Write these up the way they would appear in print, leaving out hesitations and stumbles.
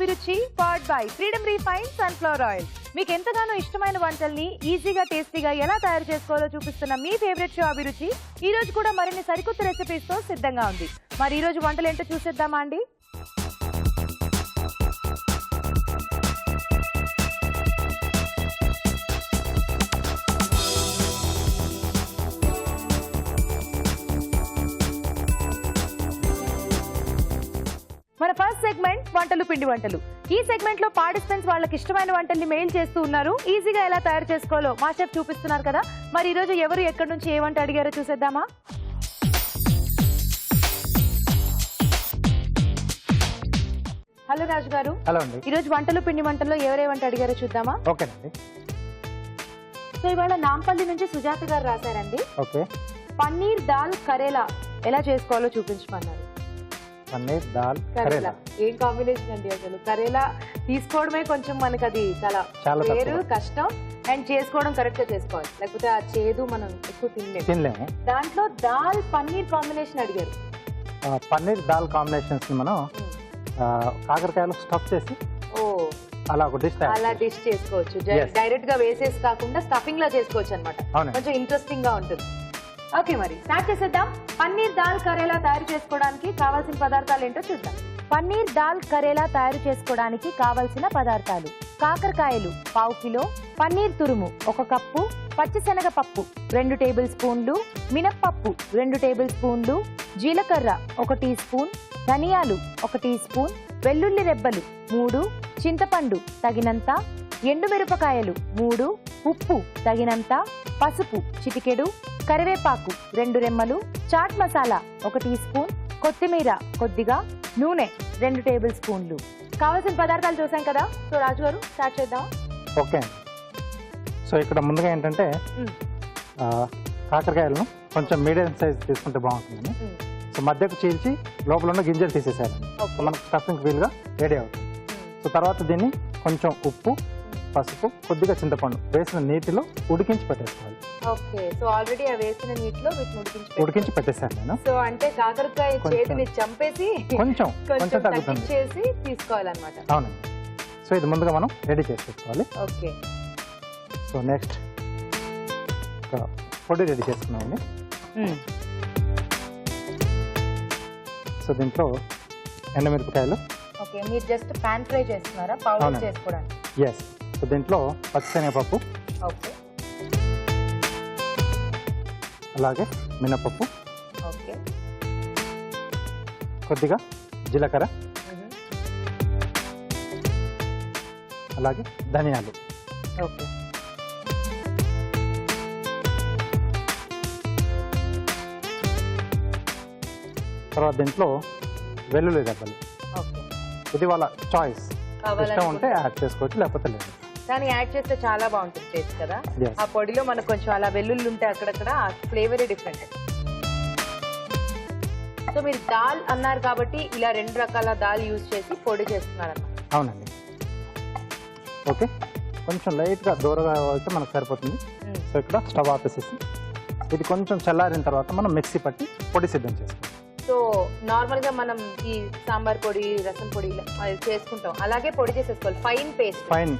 అభిరుచి powered by freedom refine sunflower oil. మీకు ఎంతగానో ఇష్టమైన వంటల్ని ఈజీగా టేస్టీగా ఎలా తయారు చేసుకోవాలో చూపిస్తున్న మీ ఫేవరెట్ షో అభిరుచి ఈ రోజు కూడా మరిన్ని సరికొత్త రెసిపీస్ తో సిద్ధంగా ఉంది. మరి ఈ రోజు వంటలు ఏంటో చూసేద్దామా అండి? మన ఫస్ట్ సెగ్మెంట్ వంటలు పిండి వంటలు. ఈ సెగ్మెంట్ లో పార్టిసిపెంట్స్ వాళ్ళకి ఇష్టమైన వంటల్ని మెయిల్ చేస్తూ ఉన్నారు. ఈజీగా ఎలా తయారు చేసుకోవాలో మా షెఫ్ చూపిస్తున్నారు కదా. మరి ఈ రోజు ఎవరు ఎక్కడి నుంచి ఏ వంట అడిగారో చూసేద్దామా? హలో రాజు గారు. హలో అండి. ఈ రోజు వంటలు పిండి వంటల్లో ఎవరే వంట అడిగారో చూద్దామా? ఓకేనండి. సో ఇవాళ నాంపల్లి నుంచి సుజాత గారు రాశారండి. ఓకే. పన్నీర్ దాల్ కరేలా ఎలా చేసుకోవాలో చూపించమన్నారు. పన్నీర్ దాల్ కరేలా ఏం కాంబినేషన్ అండి అసలు. కరేలా తీసుకోవడమే కొంచెం మనకి అది చాలా వేరు కష్టం, అండ్ చేసుకోవడం కరెక్ట్ గా చేసుకోవాలి, లేకపోతే ఆ చేదు మనం ఎక్కువ తినలేము. దాంట్లో దాల్ పన్నీర్ కాంబినేషన్ అడిగారు. పన్నీర్ దాల్ కాంబినేషన్స్ మనం కాకరకాయలు స్టఫ్ చేసి అలా డిష్ చేసుకోవచ్చు. డైరెక్ట్ గా వేసేసి కాకుండా స్టఫింగ్ లా చేసుకోవచ్చు అనమాట. కొంచెం ఇంట్రెస్టింగ్ గా ఉంటుంది. ఓకే, మరి స్టార్ట్ చేసేద్దాం. పన్నీర్ దాల్ కరేలా తయారు చేసుకోవడానికి కావాల్సిన పదార్థాలు ఏంటో చూద్దాం. పన్నీర్ దాల్ కరేలా తయారు చేసుకోవడానికి కావలసిన పదార్థాలు: కాకరకాయలు 1/2 కిలో, పన్నీర్ తురుము 1 కప్పు, పచ్చిశనగ పప్పు 2 టేబుల్ స్పూన్లు, మినప్పప్పు 2 టేబుల్ స్పూన్లు, జీలకర్ర 1 టీ స్పూన్, ధనియాలు 1 టీ స్పూన్, వెల్లుల్లి రెబ్బలు 3, చింతపండు తగినంత, ఎండుమిరపకాయలు 3, ఉప్పు తగినంత, పసుపు చిటికెడు, కరివేపాకు 2 రెమ్మలు, చాట్ మసాలా 1 టీ స్పూన్, కొత్తిమీర కొద్దిగా, నూనె 2 టేబుల్ స్పూన్లు. కావాల్సిన పదార్థాలు చూసాం కదా. సో రాజు గారు స్టార్ట్ చేద్దాం. ఓకే. సో ఇక్కడ ముందుగా ఏంటంటే కాకరకాయలను కొంచెం మీడియం సైజ్ తీసుకుంటే బాగుంటుందని సో మధ్యకు చీల్చి లోపల ఉన్న గింజలు తీసేసేయాలండి. మనకు స్టఫింగ్ వీలుగా రెడీ అవుతుంది. సో తర్వాత దీన్ని కొంచెం ఉప్పు, పసుపు, కొద్దిగా చింతపండు వేసిన నీటిలో ఉడికించి పెట్టేసుకోవాలి. ఓకే. సో ఆల్రెడీ ఆ వేసిన నీటిలో ఉడికించి పెట్టేసాను నేను. సో అంటే కాకరకాయ చేతిని చంపేసి కొంచెం తగ్గుతుంది చేసి తీసుకోవాలన్నమాట. అవునండి. సో ఇది ముందుగా మనం రెడీ చేసి పెట్టుకోవాలి. ఓకే. సో నెక్స్ట్ పొడి రెడీ చేసుకున్నామండి. సో దీంట్లో ఎండుమిరపకాయలు. ఓకే, మీరు జస్ట్ పాన్ ఫ్రై చేస్తున్నారా పౌడర్ చేసుకోవడానికి? ఎస్. సో దీంట్లో పచ్చిశనగపప్పు, ఓకే, అలాగే మినపప్పు, ఓకే, కొద్దిగా జీలకర్ర, అలాగే ధనియాలు. ఓకే. తర్వాత దీంట్లో వెల్లుల్లి రెబ్బలు. ఓకే. ఇది వాళ్ళ చాయిస్, ఇష్టం ఉంటే యాడ్ చేసుకోవచ్చు, లేకపోతే లేదు. కానీ యాడ్ చేస్తే చాలా బాగుంటుంది టేస్ట్ కదా. ఆ పొడిలో మనకు కొంచెం అలా వెల్లుల్లి ఉంటే అక్కడక్కడ ఆ ఫ్లేవరే డిఫరెంట్. సో మీరు దాల్ అన్నారు కాబట్టి ఇలా 2 రకాల దాల్ యూజ్ చేసి పొడి చేస్తున్నారన్నమాట. అవునండి. ఓకే, కొంచెం లైట్గా దూరగా అయితే మనకు సరిపోతుంది. సో ఇక్కడ స్టవ్ ఆపేసేసి ఇది కొంచెం చల్లారిన తర్వాత మనం మిక్సీ పట్టి పొడి సిద్ధం చేసుకోవాలి. సో నార్మల్ గా మనం ఈ సాంబార్ పొడి, రసం పొడి చేసుకుంటాం, అలాగే పొడి చేసేసుకోవాలి. ఫైన్ పేస్ట్, ఫైన్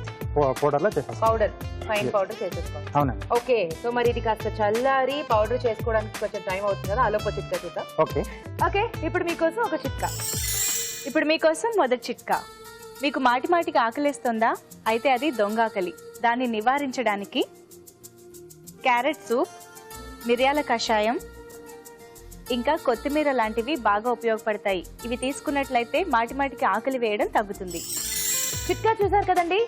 పౌడర్లో చేసేసుకోవాలి. ఫైన్ పౌడర్ చేసేసుకోవాలి. అవునండి. ఓకే. సో మరి ఇది కాస్త చల్లారి పౌడర్ చేసుకోవడానికి కొంచెం టైం అవుతుంది కదా, అలోపు చిట్కా చూద్దాం. ఓకే. ఓకే, ఇప్పుడు మీకోసం ఒక చిట్కా. మొదటి చిట్కా. మీకు మాటికి ఆకలేస్తుందా? అయితే అది దొంగ ఆకలి. దాన్ని నివారించడానికి క్యారెట్ సూప్, మిరియాల కషాయం, ఇంకా కొత్తిమీర లాంటివి బాగా ఉపయోగపడతాయి. ఇవి తీసుకున్నట్లయితే మాటికి ఆకలి వేయడం తగ్గుతుంది. చిట్కా చూసారు కదండి.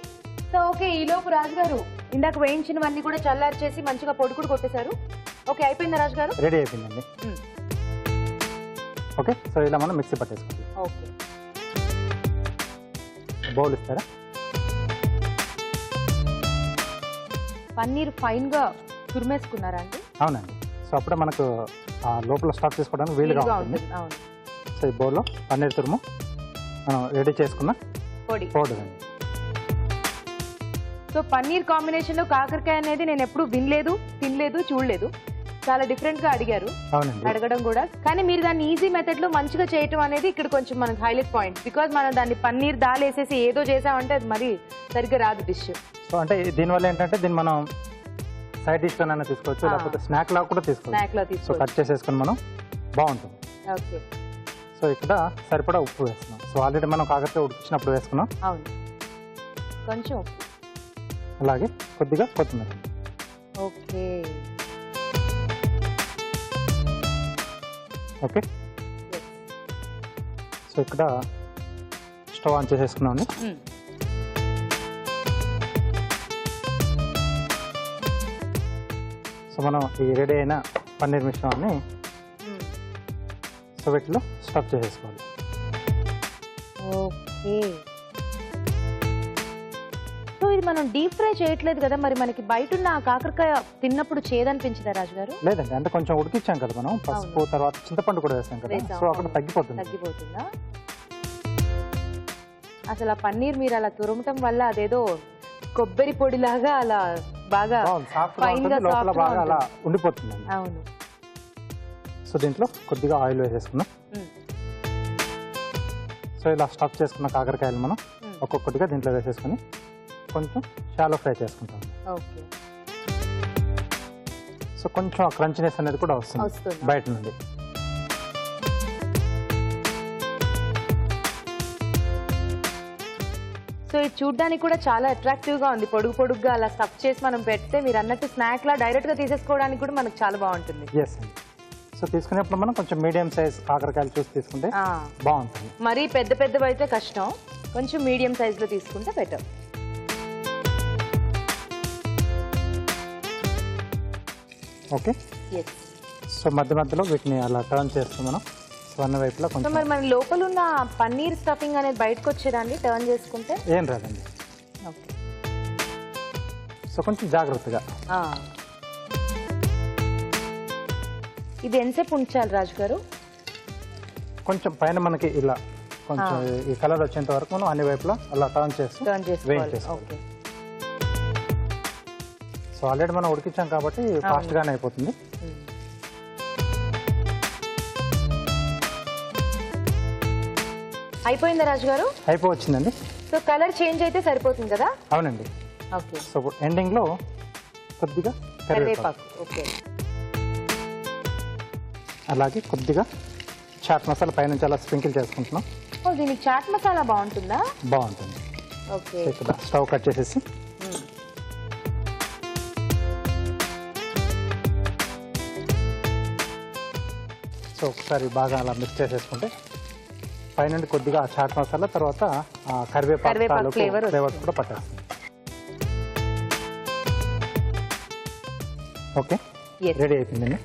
సో ఓకే, ఈలోపు రాజు గారు ఇందాక వేయించినవన్నీ కూడా చల్లారి చేసి మంచిగా పొడి కూడా కొట్టేశారు. ఓకే, అయిపోయిందా రాజు గారు? రెడీ అయిపోయిందండి. ఓకే. సో ఇలా మనం మిక్సీ పట్టేసుకోవాలి. ఓకే. బౌల్ ఇస్తారా? పన్నీర్ ఫైన్ గా తురిమేసుకున్నారా అండి? అవునండి. సో అప్పుడే మనకు లోపల స్టాక్ చేసుకోవడానికి వీలుగా ఉంటుంది. అవును. సో ఈ బౌల్లో పన్నీర్ తురుము మనం రెడీ చేసుకున్న పొడి అండి. సో పన్నీర్ కాంబినేషన్ లో కాకరకాయ అనేది నేను ఎప్పుడు వినలేదు, తినలేదు, చూడలేదు. చాలా డిఫరెంట్ గా అడిగారు, అవునండి. అడగడం కూడా. కానీ మీరు దాన్ని ఈజీ మెథడ్ లో మంచిగా చేయటం అనేది ఇక్కడ కొంచెం మనకు హైలైట్ పాయింట్. బికాజ్ మనం దాన్ని పన్నీర్ దాల్ వేసేసి ఏదో చేసామంటే అది మరి సరిగ్గా రాదు డిష్. సో అంటే దీనివల్ల ఏంటంటే దీన్ని మనం సైడ్ డిష్ గానే తీసుకోవచ్చు, లేకపోతే స్నాక్ లాగా కూడా తీసుకోవచ్చు. స్నాక్ లో సో తీసుకోవచ్చు. కట్ చేసేసుకుని మనం బాగుంటుంది. ఓకే, సో ఇక్కడ సరిపడా ఉప్పు వేస్తున్నాం. సో ఆల్రెడీ మనం కాకరకాయ ఉడికించినప్పుడు వేసుకున్నాం. అవును, కొంచెం ఉప్పు. అలాగే కొద్దిగా కొత్తిమీర. ఓకే ఓకే, సో ఇక్కడ స్టవ్ ఆన్ చేసేసుకున్నాం. సో మనం ఈ రెడీ అయిన పన్నీర్ మిశ్రమాన్ని సో వీటిలో స్టఫ్ చేసేసుకోవాలి. ఓకే, సో ఇది మనం డీప్ ఫ్రై చేయట్లేదు కదా, మరి మనకి బయట ఉన్న కాకరకాయ తిన్నప్పుడు చేదనిపించిందా రాజు గారు? లేదండి, అంటే కొంచెం ఉడికిచ్చాం కదా మనం, పసుపు తర్వాత చింతపండు కూడా వేసాం కదా, సో అక్కడ తగ్గిపోతుంది. తగ్గిపోతుందా? అసలు ఆ పన్నీర్ మీరు అలా తురమటం వల్ల అదేదో కొబ్బరి పొడిలాగా అలా బాగా ఫైన్ గా లోపల బాగా అలా ఉండిపోతుంది. అవును. సో దీంట్లో కొద్దిగా ఆయిల్ వేసేసుకున్నాం. సో ఇలా స్టఫ్ చేసుకున్న కాకరకాయలు మనం ఒక్కొక్కటిగా దీంట్లో వేసేసుకుని కొంచెం షాలో ఫ్రై చేసుకుంటాం. ఓకే, సో కొంచెం ఆ క్రంచినెస్ అనేది కూడా వస్తుంది బయట నుండి. సో ఇది చూడ్డానికి కూడా చాలా అట్రాక్టివ్ గా ఉంది. పొడుగు పొడుగ్గా అలా స్టఫ్ చేసి మనం పెడితే మీరు అన్నట్టు స్నాక్ లా డైరెక్ట్ గా తీసేసుకోవడానికి కూడా మనకు చాలా బాగుంటుంది. ఎస్ అండి. సో తీసుకునేప్పుడు మనం కొంచెం మీడియం సైజ్ కాకరకాయలు చూసి తీసుకుంటే బాగుంటుంది. మరీ పెద్ద పెద్దవి అయితే కష్టం, కొంచెం మీడియం సైజ్ లో తీసుకుంటే బెటర్. ఓకే, సో మధ్య మధ్యలో వీటిని అలా టర్న్ చేస్తూ మనం అన్న వైపులో సో కొంచెం. మరి మన లోపల ఉన్న పన్నీర్ స్టఫింగ్ అనేది బయటకు వచ్చేదాన్ని టర్న్ చేసుకుంటే ఏం రాదండి. ఓకే, సో కొంచెం జాగ్రత్తగా. ఇది ఎంతసేపు ఉంచాలి రాజు గారు? కొంచెం పైన మనకి ఇలా కొంచెం ఈ కలర్ వచ్చేంత వరకు మనం అన్ని వైపులా అలా టర్న్ చేస్తూ వేయించేస్తాం. ఓకే, సో ఆల్రెడీ మనం ఉడికించాం కాబట్టి ఫాస్ట్ గానే అయిపోతుంది. అయిపోయిందా రాజు గారు? అయిపోవచ్చిందండి. సో కలర్ చేంజ్ అయితే సరిపోతుంది కదా? అవునండి. ఓకే, సో ఎండింగ్ లో కొద్దిగా కరివేపాకు, ఓకే, అలాగే కొద్దిగా చాట్ మసాలా పైనుంచి అలా స్ప్రింకిల్ చేసుకుంటున్నాం. ఓ దీనికి చాట్ మసాలా బాగుంటుందా? బాగుంటుంది. ఓకే, ఇక్కడ స్టవ్ కట్ చేసేసి సో ఒకసారి బాగా అలా మిక్స్ చేసేసుకుంటే పైన కొద్దిగా చాట్ మసాలా తర్వాత కరివేపాకు ఫ్లేవర్ కూడా పట్టేస్తుంది. ఓకే, రెడీ అయిపోయిందండి.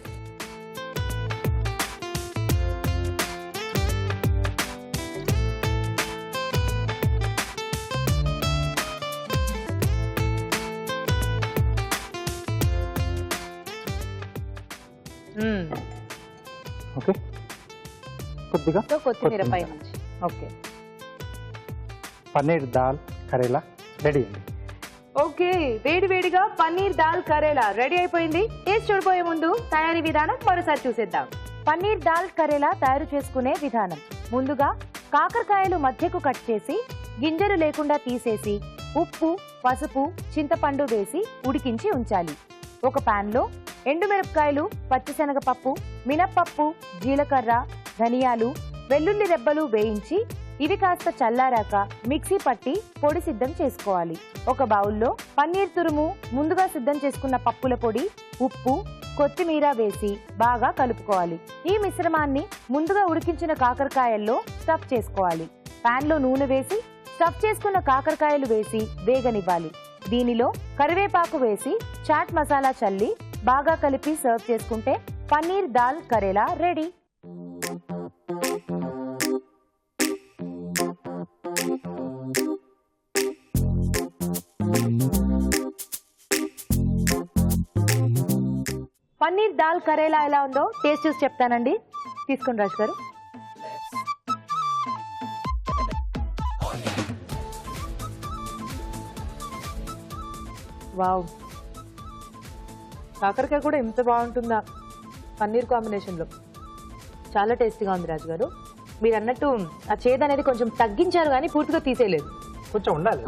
ఓకే, కొద్దిగా కొత్తిమీర పై నుంచి. ఓకే, పన్నీర్ దాల్ కరేలా రెడీ అండి. ఓకే, వేడి వేడిగా పన్నీర్ దాల్ కరేలా రెడీ అయిపోయింది. టేస్ట్ చూడబోయే ముందు తయారీ విధానం మరోసారి చూసేద్దాం. పన్నీర్ దాల్ కరేలా తయారు చేసుకునే విధానం. ముందుగా కాకరకాయలు మధ్యకు కట్ చేసి గింజలు లేకుండా తీసేసి ఉప్పు, పసుపు, చింతపండు వేసి ఉడికించి ఉంచాలి. ఒక పాన్ లో ఎండుమిరపకాయలు, పచ్చిశనగపప్పు, మినప్పప్పు, జీలకర్ర, ధనియాలు, వెల్లుల్లి రెబ్బలు వేయించి ఇవి కాస్త చల్లారాక మిక్సీ పట్టి పొడి సిద్ధం చేసుకోవాలి. ఒక బౌల్లో పన్నీర్ తురుము, ముందుగా సిద్ధం చేసుకున్న పప్పుల పొడి, ఉప్పు, కొత్తిమీర వేసి బాగా కలుపుకోవాలి. ఈ మిశ్రమాన్ని ముందుగా ఉడికించిన కాకరకాయల్లో స్టఫ్ చేసుకోవాలి. పాన్ లో నూనె వేసి స్టఫ్ చేసుకున్న కాకరకాయలు వేసి వేగనివ్వాలి. దీనిలో కరివేపాకు వేసి చాట్ మసాలా చల్లి బాగా కలిపి సర్వ్ చేసుకుంటే పన్నీర్ దాల్ కరేలా రెడీ. పన్నీర్ దాల్ కరేలా ఎలా ఉందో టేస్ట్ చూసి చెప్తానండి. తీసుకోండి రాజు గారు. వావ్, కాకరకాయ కూడా ఎంత బాగుంటుందా. పన్నీర్ కాంబినేషన్ లో చాలా టేస్టీగా ఉంది రాజు గారు. మీరు అన్నట్టు ఆ చేదు అనేది కొంచెం తగ్గించారు కానీ పూర్తిగా తీసేయలేదు,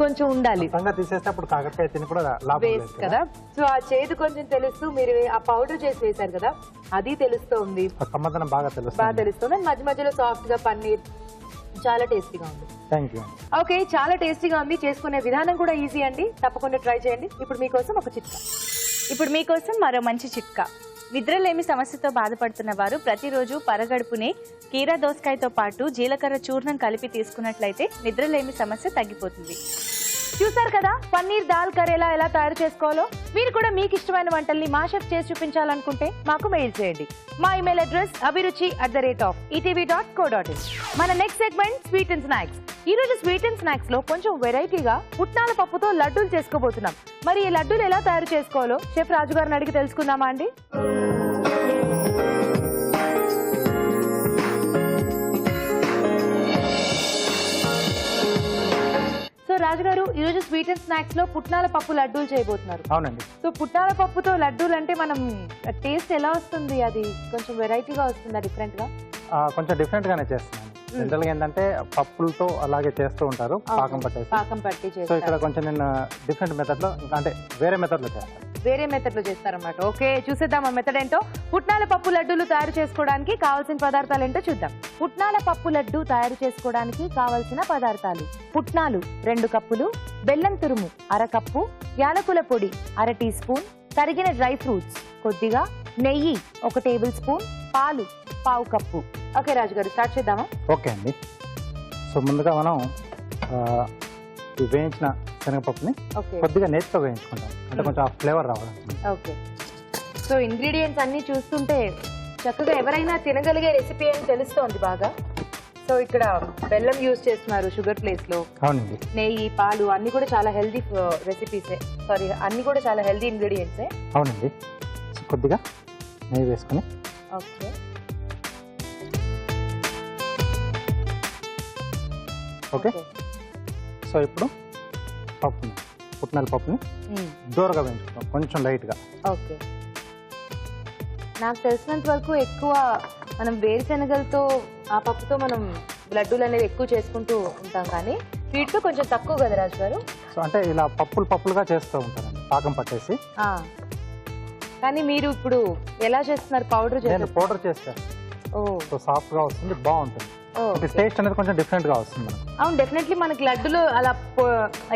కొంచెం ఉండాలి. తీసేస్తే అప్పుడు కాకరకాయ తిని కూడా లాభం లేదు వేస్ట్ కదా. సో ఆ చేదు కొంచెం తెలుస్తూ మీరు ఆ పౌడర్ చేసి వేశారు కదా, అది తెలుస్తుంది, కమ్మదనం బాగా తెలుస్తుంది. మధ్య మధ్యలో సాఫ్ట్ గా పన్నీర్ చాలా టేస్టీగా ఉంది. Thank you. ఓకే, చాలా టేస్టీగా ఉంది. చేసుకునే విధానం కూడా ఈజీ అండి, తప్పకుండా ట్రై చేయండి. ఇప్పుడు మీకోసం ఒక చిట్కా. ఇప్పుడు మీకోసం మరో మంచి చిట్కా. నిద్రలేమి సమస్యతో బాధపడుతున్న వారు ప్రతిరోజు పరగడుపునే కీరా దోసకాయతో పాటు జీలకర్ర చూర్ణం కలిపి తీసుకున్నట్లయితే నిద్రలేమి సమస్య తగ్గిపోతుంది. చూసారు కదా పన్నీర్ దాల్ కరేలా ఎలా తయారు చేసుకోవాలో. మీరు కూడా మీకు ఇష్టమైన వంటల్ని మా షెఫ్ చేసి చూపించాలనుకుంటే మాకు మెయిల్ చేయండి. మా ఇమెయిల్ అడ్రస్ abhiruchi@etv.co.in. మన next segment sweet and snacks. ఈ రోజు స్వీట్ అండ్ స్నాక్స్ లో కొంచెం వెరైటీగా పుట్నాల పప్పుతో లడ్డూలు చేసుకోబోతున్నాం. మరి ఈ లడ్డూలు ఎలా తయారు చేసుకోవాలో షెఫ్ రాజు గారిని అడిగి తెలుసుకుందామా అండి? సో రాజు గారు, ఈ రోజు స్వీట్ అండ్ స్నాక్స్ లో పుట్నాల పప్పు లడ్డూలు చేయబోతున్నారు. అవునండి. సో పుట్నాల పప్పుతో లడ్డూలు అంటే మనం టేస్ట్ ఎలా వస్తుంది? అది కొంచెం వెరైటీగా వస్తుందా, డిఫరెంట్ గా? కొంచెం డిఫరెంట్ గానే చేస్తున్నాను. జనరల్ గా ఏంటంటే పప్పులతో అలాగే చేస్తూ ఉంటారు, పాకం పట్టి. సో ఇక్కడ కొంచెం నేను డిఫరెంట్ మెథడ్ లో, అంటే వేరే మెథడ్ లో చేస్తాను. వేరే మెథడ్ లో చేస్తారన్నమాట. ఓకే, చూసేద్దాం ఆ మెథడ్ ఏంటో. పుట్నాల పప్పు లడ్డూలు తయారు చేసుకోవడానికి కావాల్సిన పదార్థాలు ఏంటో చూద్దాం. పుట్నాల పప్పు లడ్డు తయారు చేసుకోవడానికి కావాల్సిన పదార్థాలు: పుట్నాలు 2 కప్పులు, బెల్లం తురుము 1/2 కప్పు, యాలకుల పొడి 1/2 టీ స్పూన్, తరిగిన డ్రై ఫ్రూట్స్ కొద్దిగా, నెయ్యి 1 టేబుల్ స్పూన్, పాలు 1/2 కప్పు. ఓకే రాజు గారు, స్టార్ట్ చేద్దామా? ఓకే అండి. సో ముందుగా మనం ఈ వేయించిన శనగపప్పుని కొద్దిగా నేతితో వేయించుకుంటాం, అంటే కొంచెం ఆ ఫ్లేవర్ రావడానికి. ఓకే, సో ఇంగ్రీడియంట్స్ అన్ని చూస్తుంటే చక్కగా ఎవరైనా తినగలిగే రెసిపీ అని తెలుస్తోంది బాగా. సో ఇక్కడ బెల్లం యూజ్ చేస్తున్నారు షుగర్ ప్లేస్ లో. అవునండి. నెయ్యి, పాలు అన్ని కూడా చాలా హెల్దీ రెసిపీసే, సారీ అన్ని కూడా చాలా హెల్దీ ఇంగ్రీడియంట్సే. అవునండి. కొద్దిగా నెయ్యి వేసుకుని. Okay, okay. సో ఇప్పుడు పప్పుని, పుట్నాల పప్పుని దూరగా వేయించుకుంటాం, కొంచెం లైట్గా. ఓకే, నాకు తెలిసినంత వరకు ఎక్కువ మనం వేరుశెనగలతో ఆ పప్పుతో మనం లడ్డూలు అనేవి ఎక్కువ చేసుకుంటూ ఉంటాం, కానీ వీటితో కొంచెం తక్కువ కదా రాజు గారు? సో అంటే ఇలా పప్పులుగా చేస్తూ ఉంటారండి, పాకం పట్టేసి. కానీ మీరు ఇప్పుడు ఎలా చేస్తున్నారు? పౌడర్ చేస్తారు. సో సాఫ్ట్ గా వస్తుంది, బాగుంటుంది. టేస్ట్ అనేది కొంచెం డిఫరెంట్ గా వస్తుంది మనకు. అవును, డెఫినెట్లీ. మనకి లడ్డులు అలా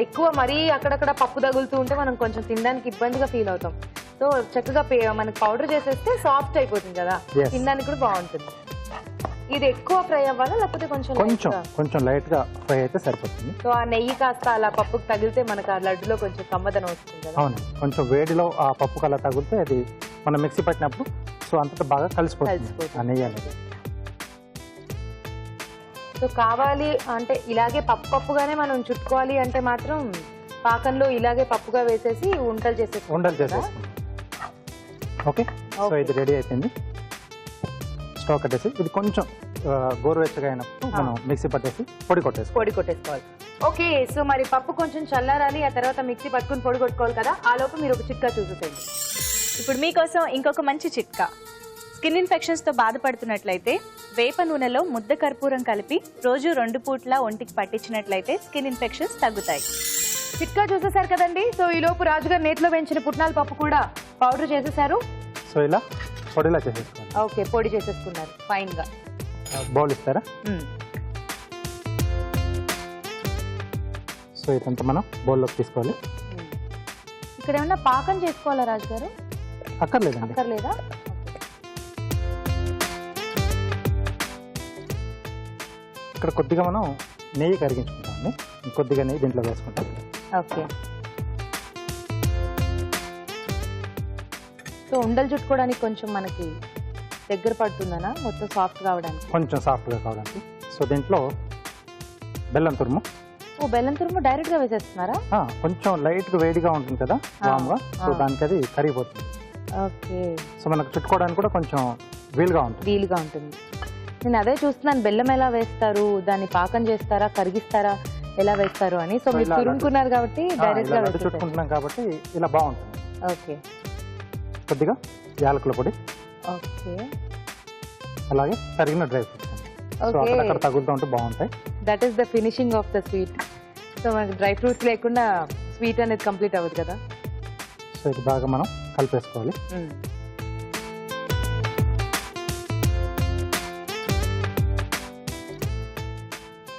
ఎక్కువ మరీ అక్కడక్కడ పప్పు తగులుతూ ఉంటే మనం కొంచెం తినడానికి ఇబ్బందిగా ఫీల్ అవుతాం. సో చక్కగా మనకి పౌడర్ చేసేస్తే సాఫ్ట్ అయిపోతుంది కదా, తినడానికి కూడా బాగుంటుంది. ఇది ఎక్కువ ఫ్రై అవ్వాలా లేకపోతే కొంచెం లైట్ గా ఫ్రై అయితే సరిపోతుంది. సో ఆ నెయ్యి కాస్త అలా పప్పుకు తగిలితే మనకు ఆ లడ్డులో కొంచెం కమ్మదనం వస్తుంది కదా. అవును, కొంచెం వేడిలో ఆ పప్పుకు అలా తగిలితే అది మనం మిక్సీ పట్టినప్పుడు సో అంతటా బాగా కలిసిపోతుంది ఆ నెయ్యి అనేది. సో కావాలి అంటే ఇలాగే పప్పుగానే మనం చుట్టుకోవాలి అంటే మాత్రం పాకంలో ఇలాగే పప్పుగా వేసేసి ఉండలు చేసేసుకుంటాం. ఓకే, సో ఇది రెడీ అయిపోయింది. స్టవ్ కట్టేసి ఇది కొంచెం గోరువెచ్చగా అయినప్పుడు మనం మిక్సీ పట్టేసి పొడి కొట్టేసుకోవాలి. ఓకే, సో మరి పప్పు కొంచెం చల్లారాలి, ఆ తర్వాత మిక్సీ పట్టుకుని పొడి కొట్టుకోవాలి కదా. ఆ లోపు మీరు ఒక చిట్కా చూసేయండి. ఇప్పుడు మీకోసం ఇంకొక మంచి చిట్కా. స్కిన్ ఇన్ఫెక్షన్స్ తో బాధపడుతున్నట్లయితే వేప నూనెలో ముద్ద కర్పూరం కలిపి రోజు 2 పూట్ల ఒంటికి పట్టించినట్లయితే స్కిన్ ఇన్ఫెక్షన్స్ తగ్గుతాయి. చిట్కా చూసేసారు కదండి. సో ఈ లోపు రాజుగారు నేతిలో వేయించిన పుట్నాల పప్పు కూడా పౌడర్ చేసేసారు. సో ఇలా పొడిలా చేసేసుకోండి. ఓకే, పొడి చేసేసుకున్నారు ఫైన్ గా. బౌల్ ఇస్తారా? సో ఇదంతా మనం బౌల్లోకి తీసుకోవాలి. ఇక్కడ ఏమన్నా పాకం చేసుకోవాలా రాజు గారు? అక్కర్లేదా? ఇక్కడ కొద్దిగా మనం నెయ్యి కరిగించుకుంటామండి, కొద్దిగా నెయ్యి దీంట్లో వేసుకుంటాం. ఓకే, సో ఉండలు చుట్టుకోవడానికి కొంచెం మనకి దగ్గర పడుతుందనా, మొత్తం సాఫ్ట్ కావడానికి? కొంచెం సాఫ్ట్గా కావడానికి. సో దీంట్లో బెల్లం తురుము. బెల్లం తురుము డైరెక్ట్ గా వేసేస్తున్నారా? కొంచెం లైట్ గా వేడిగా ఉంటుంది కదా వామ్గా, సో దానికి అది కరిగిపోతుంది. ఓకే, సో మనకు చుట్టుకోవడానికి కూడా కొంచెం వీలుగా ఉంటుంది. నేను అదే చూస్తున్నాను, బెల్లం ఎలా వేస్తారు, దాన్ని పాకం చేస్తారా, కరిగిస్తారా, ఎలా వేస్తారు అని. సో మీరు తురుముకున్నారు కాబట్టి డైరెక్ట్ గా చుట్టుకుంటున్నాం కాబట్టి ఇలా బాగుంటుంది. ఓకే, కొద్దిగా యాలకుల పొడి. ఓకే, అలాగే తరిగిన డ్రై ఫ్రూట్స్ అండి. So Okay. అక్కడక్కడ తగులుతూ ఉంటే బాగుంటాయి. That is the finishing of the sweet. So మనకి డ్రై ఫ్రూట్స్ లేకుండా స్వీట్ అనేది కంప్లీట్ అవ్వదు కదా. సో ఇది బాగా మనం కలిపేసుకోవాలి.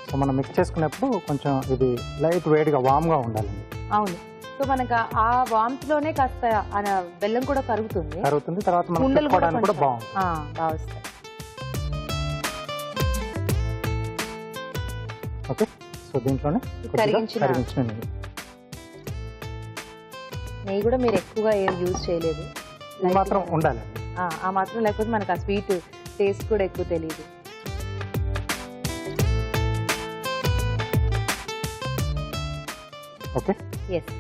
సో మనం మిక్స్ చేసుకునేప్పుడు కొంచెం ఇది లైట్ వేడిగా వామ్గా ఉండాలండి. అవును. సో మనకు ఆ వామ్త్ లోనే కాస్త ఆ బెల్లం కూడా కరుగుతుంది, కరుగుతుంది. తర్వాత మనం ఉండలు కూడా తిప్పుకోవడానికి కూడా కొంచెం, బాగుంటుంది. బాగా వస్తాయి. ఓకే, సో దీంట్లోనే కొద్దిగా కరిగించిన- కరిగించిన నెయ్యి. నెయ్యి కూడా మీరు ఎక్కువగా ఏం యూజ్ చేయలేదు, ఇది మాత్రం ఉండాలండి. ఆ మాత్రం, లేకపోతే మనకు ఆ స్వీట్ టేస్ట్ కూడా ఎక్కువ తెలియదు. Okay, yes.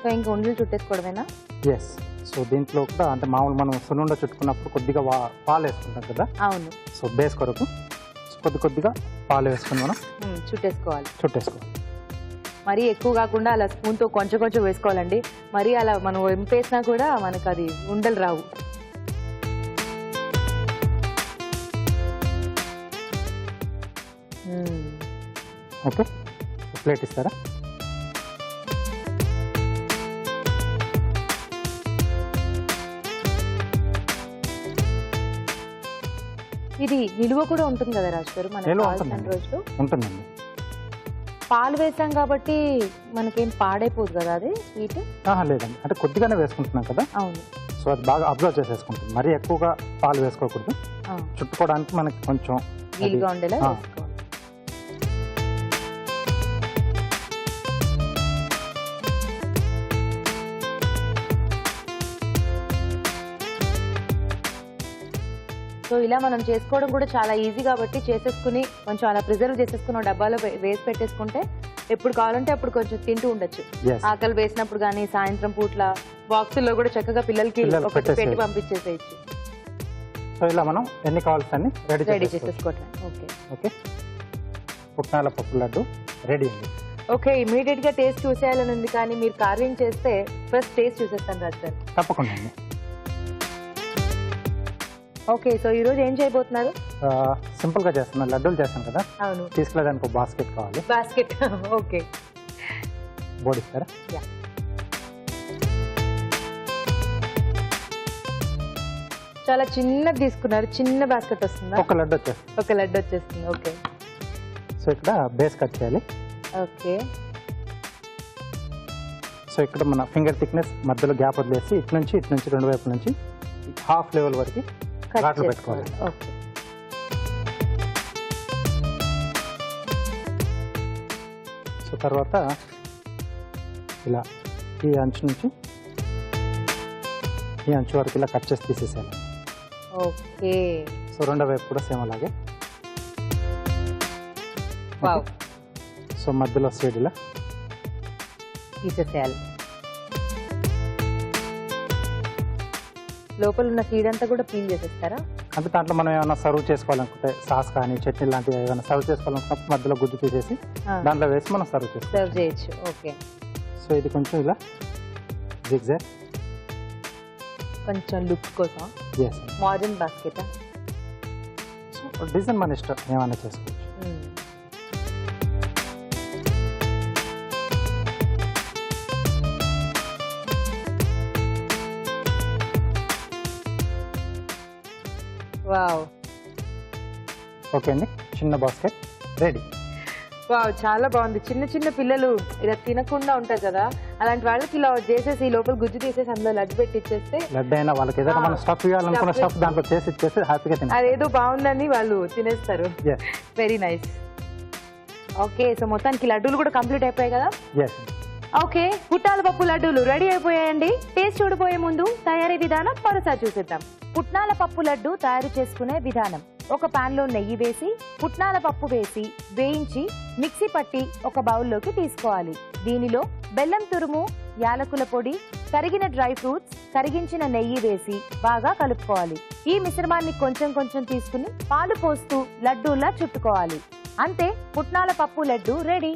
సో ఇంకా ఉండలు చుట్టేసుకోవడమేనా? ఎస్. సో దీంట్లో కూడా అంటే మామూలు మనం సున్నుండ చుట్టుకున్నప్పుడు కొద్దిగా పాలు వేసుకుంటాం కదా. అవును. సో బేస్ కొరకు కొద్దిగా పాలు వేసుకుని మనం చుట్టేసుకోవాలి. చుట్టేసుకోవాలి. మరీ ఎక్కువ కాకుండా అలా స్పూన్తో కొంచెం కొంచెం వేసుకోవాలండి. మరీ అలా మనం ఎంపేసినా కూడా మనకు అది ఉండలు రావు. ఓకే, ప్లేట్ ఇస్తారా? ఇది నిలువ కూడా ఉంటుంది కదా రాజు గారు, మనకి నిలువ కావాల్సిన ఉంటుందండి. రోజులు ఉంటుందండి. పాలు వేసాం కాబట్టి మనకేం పాడైపోదు కదా అది స్వీట్. లేదండి, అంటే కొద్దిగానే వేసుకుంటున్నాం కదా. అవును. సో అది బాగా అబ్జర్వ్ చేసేసుకుంటుంది. మరీ ఎక్కువగా పాలు వేసుకోకూడదు. చుట్టుకోవడానికి మనకి కొంచెం వీలుగా ఉండేలా ఆ. వేసుకోవాలి. సో ఇలా మనం చేసుకోవడం కూడా చాలా ఈజీ కాబట్టి చేసేసుకుని కొంచెం అలా ప్రిజర్వ్ చేసేసుకుని ఒక డబ్బాలో వేసి పెట్టేసుకుంటే ఎప్పుడు కావాలంటే అప్పుడు కొంచెం తింటూ ఉండొచ్చు. Yes. ఆకలి వేసినప్పుడు కానీ సాయంత్రం పూట్ల బాక్సుల్లో కూడా చక్కగా పిల్లలకి పిల్లలు ఒకటి పెట్టి పెట్టేసేయచ్చు. పంపించేసేయచ్చు. సో ఇలా మనం ఎన్ని కావాల్సిన అన్ని రెడీ రెడీ చేసేసుకోవట్లే. ఓకే. ఓకే, పుట్నాల పప్పు లడ్డు రెడీ అండి. ఓకే, ఇమీడియట్ గా టేస్ట్ చూసేయాలని ఉంది, కానీ మీరు కార్వింగ్ చేస్తే ఫస్ట్ టేస్ట్ చూసేస్తాను రాజు గారు. తప్పకుండా అండి. ఓకే, సో ఈ రోజు ఏం చేయబోతున్నారు? సింపుల్గా చేస్తున్నాను, లడ్డూలు చేస్తాను కదా. అవును, తీసుకెళ్ళడానికి ఒక బాస్కెట్ కావాలి. బాస్కెట్. ఓకే, బోర్డు ఇస్తారా? చాలా చిన్నది తీసుకున్నారు. చిన్న బాస్కెట్ వస్తుందా? ఒక లడ్డు వచ్చేస్తుంది. ఒక లడ్డు వచ్చేస్తుంది. ఓకే. సో ఇక్కడ బేస్ కట్ చేయాలి. ఓకే. సో ఇక్కడ మన ఫింగర్ థిక్నెస్ మధ్యలో గ్యాప్ వదిలేసి ఇటు నుంచి రెండు వైపుల నుంచి హాఫ్ లెవెల్ వరకు కట్ ఘాట్లు చేసుకోవాలి. పెట్టుకోవాలి. ఓకే. సో తర్వాత ఇలా ఈ అంచు నుంచి ఈ అంచు వరకు ఇలా కట్ చేసి తీసేసేయాలి. ఓకే. సో రెండో వైపు కూడా సేమ్ అలాగే. వావ్. సో మధ్యలో సైడ్ ఇలా తీసేసేయాలి. లోపల ఉన్న సీడ్ అంతా కూడా పీల్ చేసేస్తారా? అంటే దాంట్లో మనం ఏమైనా సర్వ్ చేసుకోవాలనుకుంటే సాస్ కానీ చట్నీ లాంటివి ఏమైనా సర్వ్ చేసుకోవాలనుకున్నప్పుడు మధ్యలో గుజ్జు తీసేసి దాంట్లో వేసి మనం సర్వ్ సర్వ్ చేసుకోవాలి. చేయొచ్చు. ఓకే. సో ఇది కొంచెం ఇలా జిగ్జాగ్. కొంచెం లుక్ కోసం yes. Modern basket. So design మన ఇష్టం, ఏమైనా చేసుకోవచ్చు. వావ్. ఓకే అండి, చిన్న బాస్కెట్ రెడీ. వావ్, చాలా బాగుంది. చిన్న చిన్న పిల్లలు ఇలా తినకుండా ఉంటారు కదా, అలాంటి వాళ్ళకి ఇలా చేసేసి లోపల గుజ్జు తీసేసి అందులో లడ్డు పెట్టి ఇచ్చేస్తే లడ్డు అయినా వాళ్ళకి ఏదైనా మనం స్టఫ్ ఇవ్వాలనుకున్న Stuff స్టఫ్ దాంట్లో చేసి ఇచ్చేసి హ్యాపీగా తినాలి. అదేదో బాగుందని వాళ్ళు తినేస్తారు. Yes very nice. Okay, so మొత్తానికి లడ్డూలు కూడా కంప్లీట్ అయిపోయాయి కదా. ఎస్. ఓకే, పుట్నాల పప్పు లడ్డూలు రెడీ అయిపోయాయండి. టేస్ట్ చూడబోయే ముందు తయారీ విధానం మరోసారి చూసేద్దాం. పుట్నాల పప్పు లడ్డు తయారు చేసుకునే విధానం: ఒక పాన్ లో నెయ్యి వేసి పుట్నాల పప్పు వేసి వేయించి మిక్సీ పట్టి ఒక బౌల్లోకి తీసుకోవాలి. దీనిలో బెల్లం తురుము, యాలకుల పొడి, కరిగిన డ్రై ఫ్రూట్స్, కరిగించిన నెయ్యి వేసి బాగా కలుపుకోవాలి. ఈ మిశ్రమాన్ని కొంచెం కొంచెం తీసుకుని పాలు పోస్తూ లడ్డూలా చుట్టుకోవాలి. అంతే, పుట్నాల పప్పు లడ్డు రెడీ.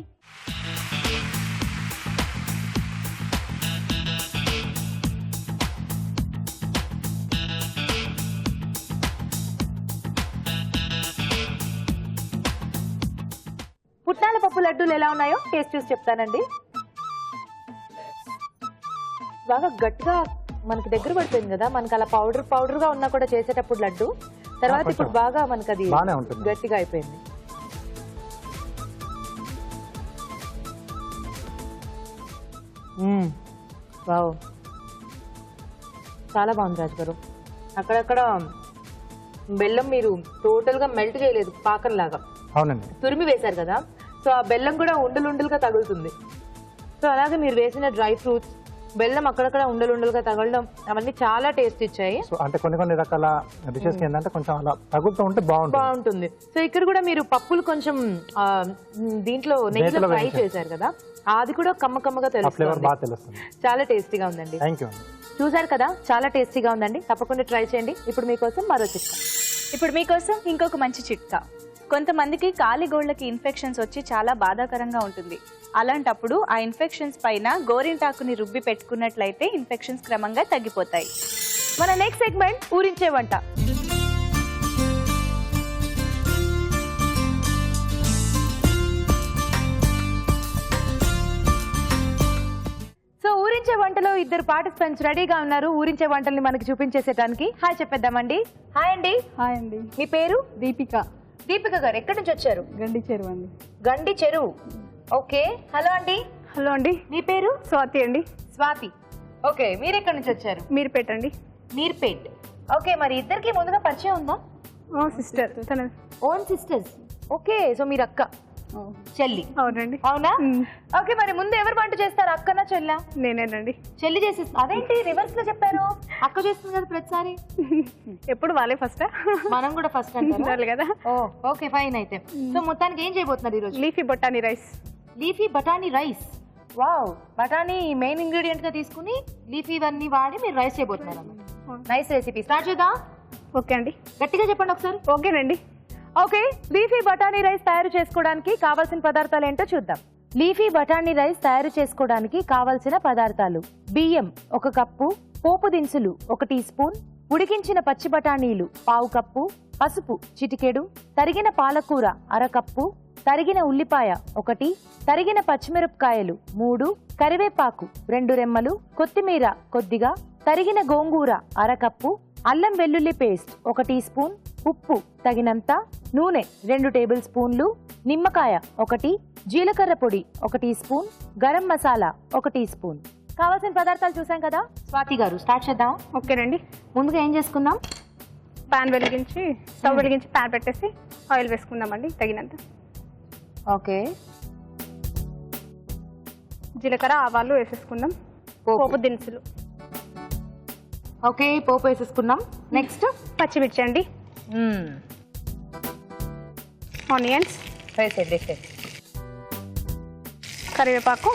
లడ్డూలు ఎలా ఉన్నాయో టేస్ట్ చూసి చెప్తానండి. బాగా గట్టిగా మనకి దగ్గర పడిపోయింది కదా, మనకి అలా పౌడర్ గా ఉన్నా కూడా చేసేటప్పుడు లడ్డు తర్వాత ఇప్పుడు బాగా మనకి అది గట్టిగా అయిపోయింది. వావ్, చాలా బాగుంది రాజు గారు. అక్కడక్కడ బెల్లం మీరు టోటల్ గా మెల్ట్ చేయలేదు, పాకంలాగా అవునండి తురిమి వేశారు కదా, సో ఆ బెల్లం కూడా ఉండలుండలుగా తగులుతుంది. సో అలాగే మీరు వేసిన డ్రై ఫ్రూట్స్, బెల్లం అక్కడక్కడ ఉండలుండలుగా తగలడం అవన్నీ చాలా టేస్ట్ ఇచ్చాయి. సో అంటే కొన్ని రకాల డిషెస్ ఏంటంటే కొంచెం అలా తగులుతూ ఉంటే బాగుంటుంది. సో ఇక్కడ కూడా మీరు పప్పులు కొంచెం దీంట్లో నెయ్యిలో ఫ్రై చేశారు కదా, అది కూడా కమ్మగా తెలుస్తుంది. చాలా టేస్టీగా ఉందండి. చూసారు కదా, చాలా టేస్టీగా ఉందండి. తప్పకుండా ట్రై చేయండి. ఇప్పుడు మీకోసం మరో చిట్కా. ఇప్పుడు మీకోసం ఇంకొక మంచి చిట్కా. కొంతమందికి కాలిగోళ్లకి ఇన్ఫెక్షన్స్ వచ్చి చాలా బాధాకరంగా ఉంటుంది. అలాంటప్పుడు ఆ ఇన్ఫెక్షన్స్ పైన గోరింటాకుని రుబ్బి పెట్టుకున్నట్లయితే ఇన్ఫెక్షన్స్ క్రమంగా తగ్గిపోతాయి. మన నెక్స్ట్ సెగ్మెంట్ ఊరించే వంట. సో ఊరించే వంటలో ఇద్దరు పార్టిసిపెంట్స్ రెడీగా ఉన్నారు ఊరించే వంటల్ని మనకి చూపించేసేటానికి. హాయ్ చెప్పేద్దామండి. హాయ్ అండి. హాయ్ అండి. మీ పేరు? దీపిక. దీపిక గారు ఎక్కడి నుంచి వచ్చారు? గండి చెరువు అండి. గండి చెరువు. ఓకే. హలో అండి. హలో అండి. మీ పేరు? స్వాతి అండి. స్వాతి. ఓకే, మీరు ఎక్కడి నుంచి వచ్చారు? మీర్పేట్ అండి. మీర్పేట్. ఓకే, మరి ఇద్దరికి ముందుగా పరిచయం ఉందా? సిస్టర్. తన ఓన్ సిస్టర్స్. ఓకే, సో మీరు అక్క చెల్లి. అవునండి. అవునా? ఓకే, మరి ముందు ఎవరు వంట చేస్తారు, అక్కనా చెల్లా? నేనేనండి. చెల్లి చేసేస్తా. అదేంటి రివర్స్ లో చెప్పారు? అక్క చేస్తుంది కదా ప్రతిసారి. ఎప్పుడు వాళ్ళే ఫస్ట్. మనం కూడా ఫస్ట్ అంటారు కదా. Okay fine. అయితే సో మొత్తానికి ఏం చేయబోతున్నారు ఈరోజు? లీఫీ బటానీ రైస్. లీఫీ బటానీ రైస్. వావ్, బటానీ మెయిన్ ఇంగ్రీడియంట్ గా తీసుకుని లీఫీ ఇవన్నీ వాడి మీరు రైస్ చేయబోతున్నారు. Nice recipe. స్టార్ట్ చేద్దాం. ఓకే అండి. గట్టిగా చెప్పండి ఒకసారి. ఓకేనండి. ఓకే, లీఫీ బటానీ రైస్ తయారు చేసుకోవడానికి కావాల్సిన పదార్థాలు ఏంటో చూద్దాం. లీఫీ బటానీ రైస్ తయారు చేసుకోవడానికి కావలసిన పదార్థాలు: బియ్యం 1 కప్పు, పోపు దినుసులు 1 టీ స్పూన్, ఉడికించిన పచ్చి బఠానీలు 1/2 కప్పు, పసుపు చిటికెడు, తరిగిన పాలకూర 1/2 కప్పు, తరిగిన ఉల్లిపాయ 1, తరిగిన పచ్చిమిరపకాయలు 3, కరివేపాకు 2 రెమ్మలు, కొత్తిమీర కొద్దిగా, తరిగిన గోంగూర 1/2 కప్పు, అల్లం వెల్లుల్లి పేస్ట్ 1 టీ స్పూన్, ఉప్పు తగినంత, నూనె 2 టేబుల్ స్పూన్లు, నిమ్మకాయ 1, జీలకర్ర పొడి 1 teaspoon, garam masala 1 teaspoon. కావాల్సిన పదార్థాలు చూసాం కదా. స్వాతి గారు స్టార్ట్ చేద్దాం. ఓకేనండి. ముందుగా ఏం చేసుకుందాం? ప్యాన్ వెలిగించి స్టవ్ వెలిగించి ప్యాన్ పెట్టేసి ఆయిల్ వేసుకుందామండి తగినంత. ఓకే. జీలకర్ర ఆవాలు వేసేసుకుందాం. పోపు దినుసులు. ఓకే, పోపు వేసేసుకున్నాం. నెక్స్ట్ పచ్చిమిర్చి అండి. ఆనియన్స్ వేసేది, కరివేపాకు,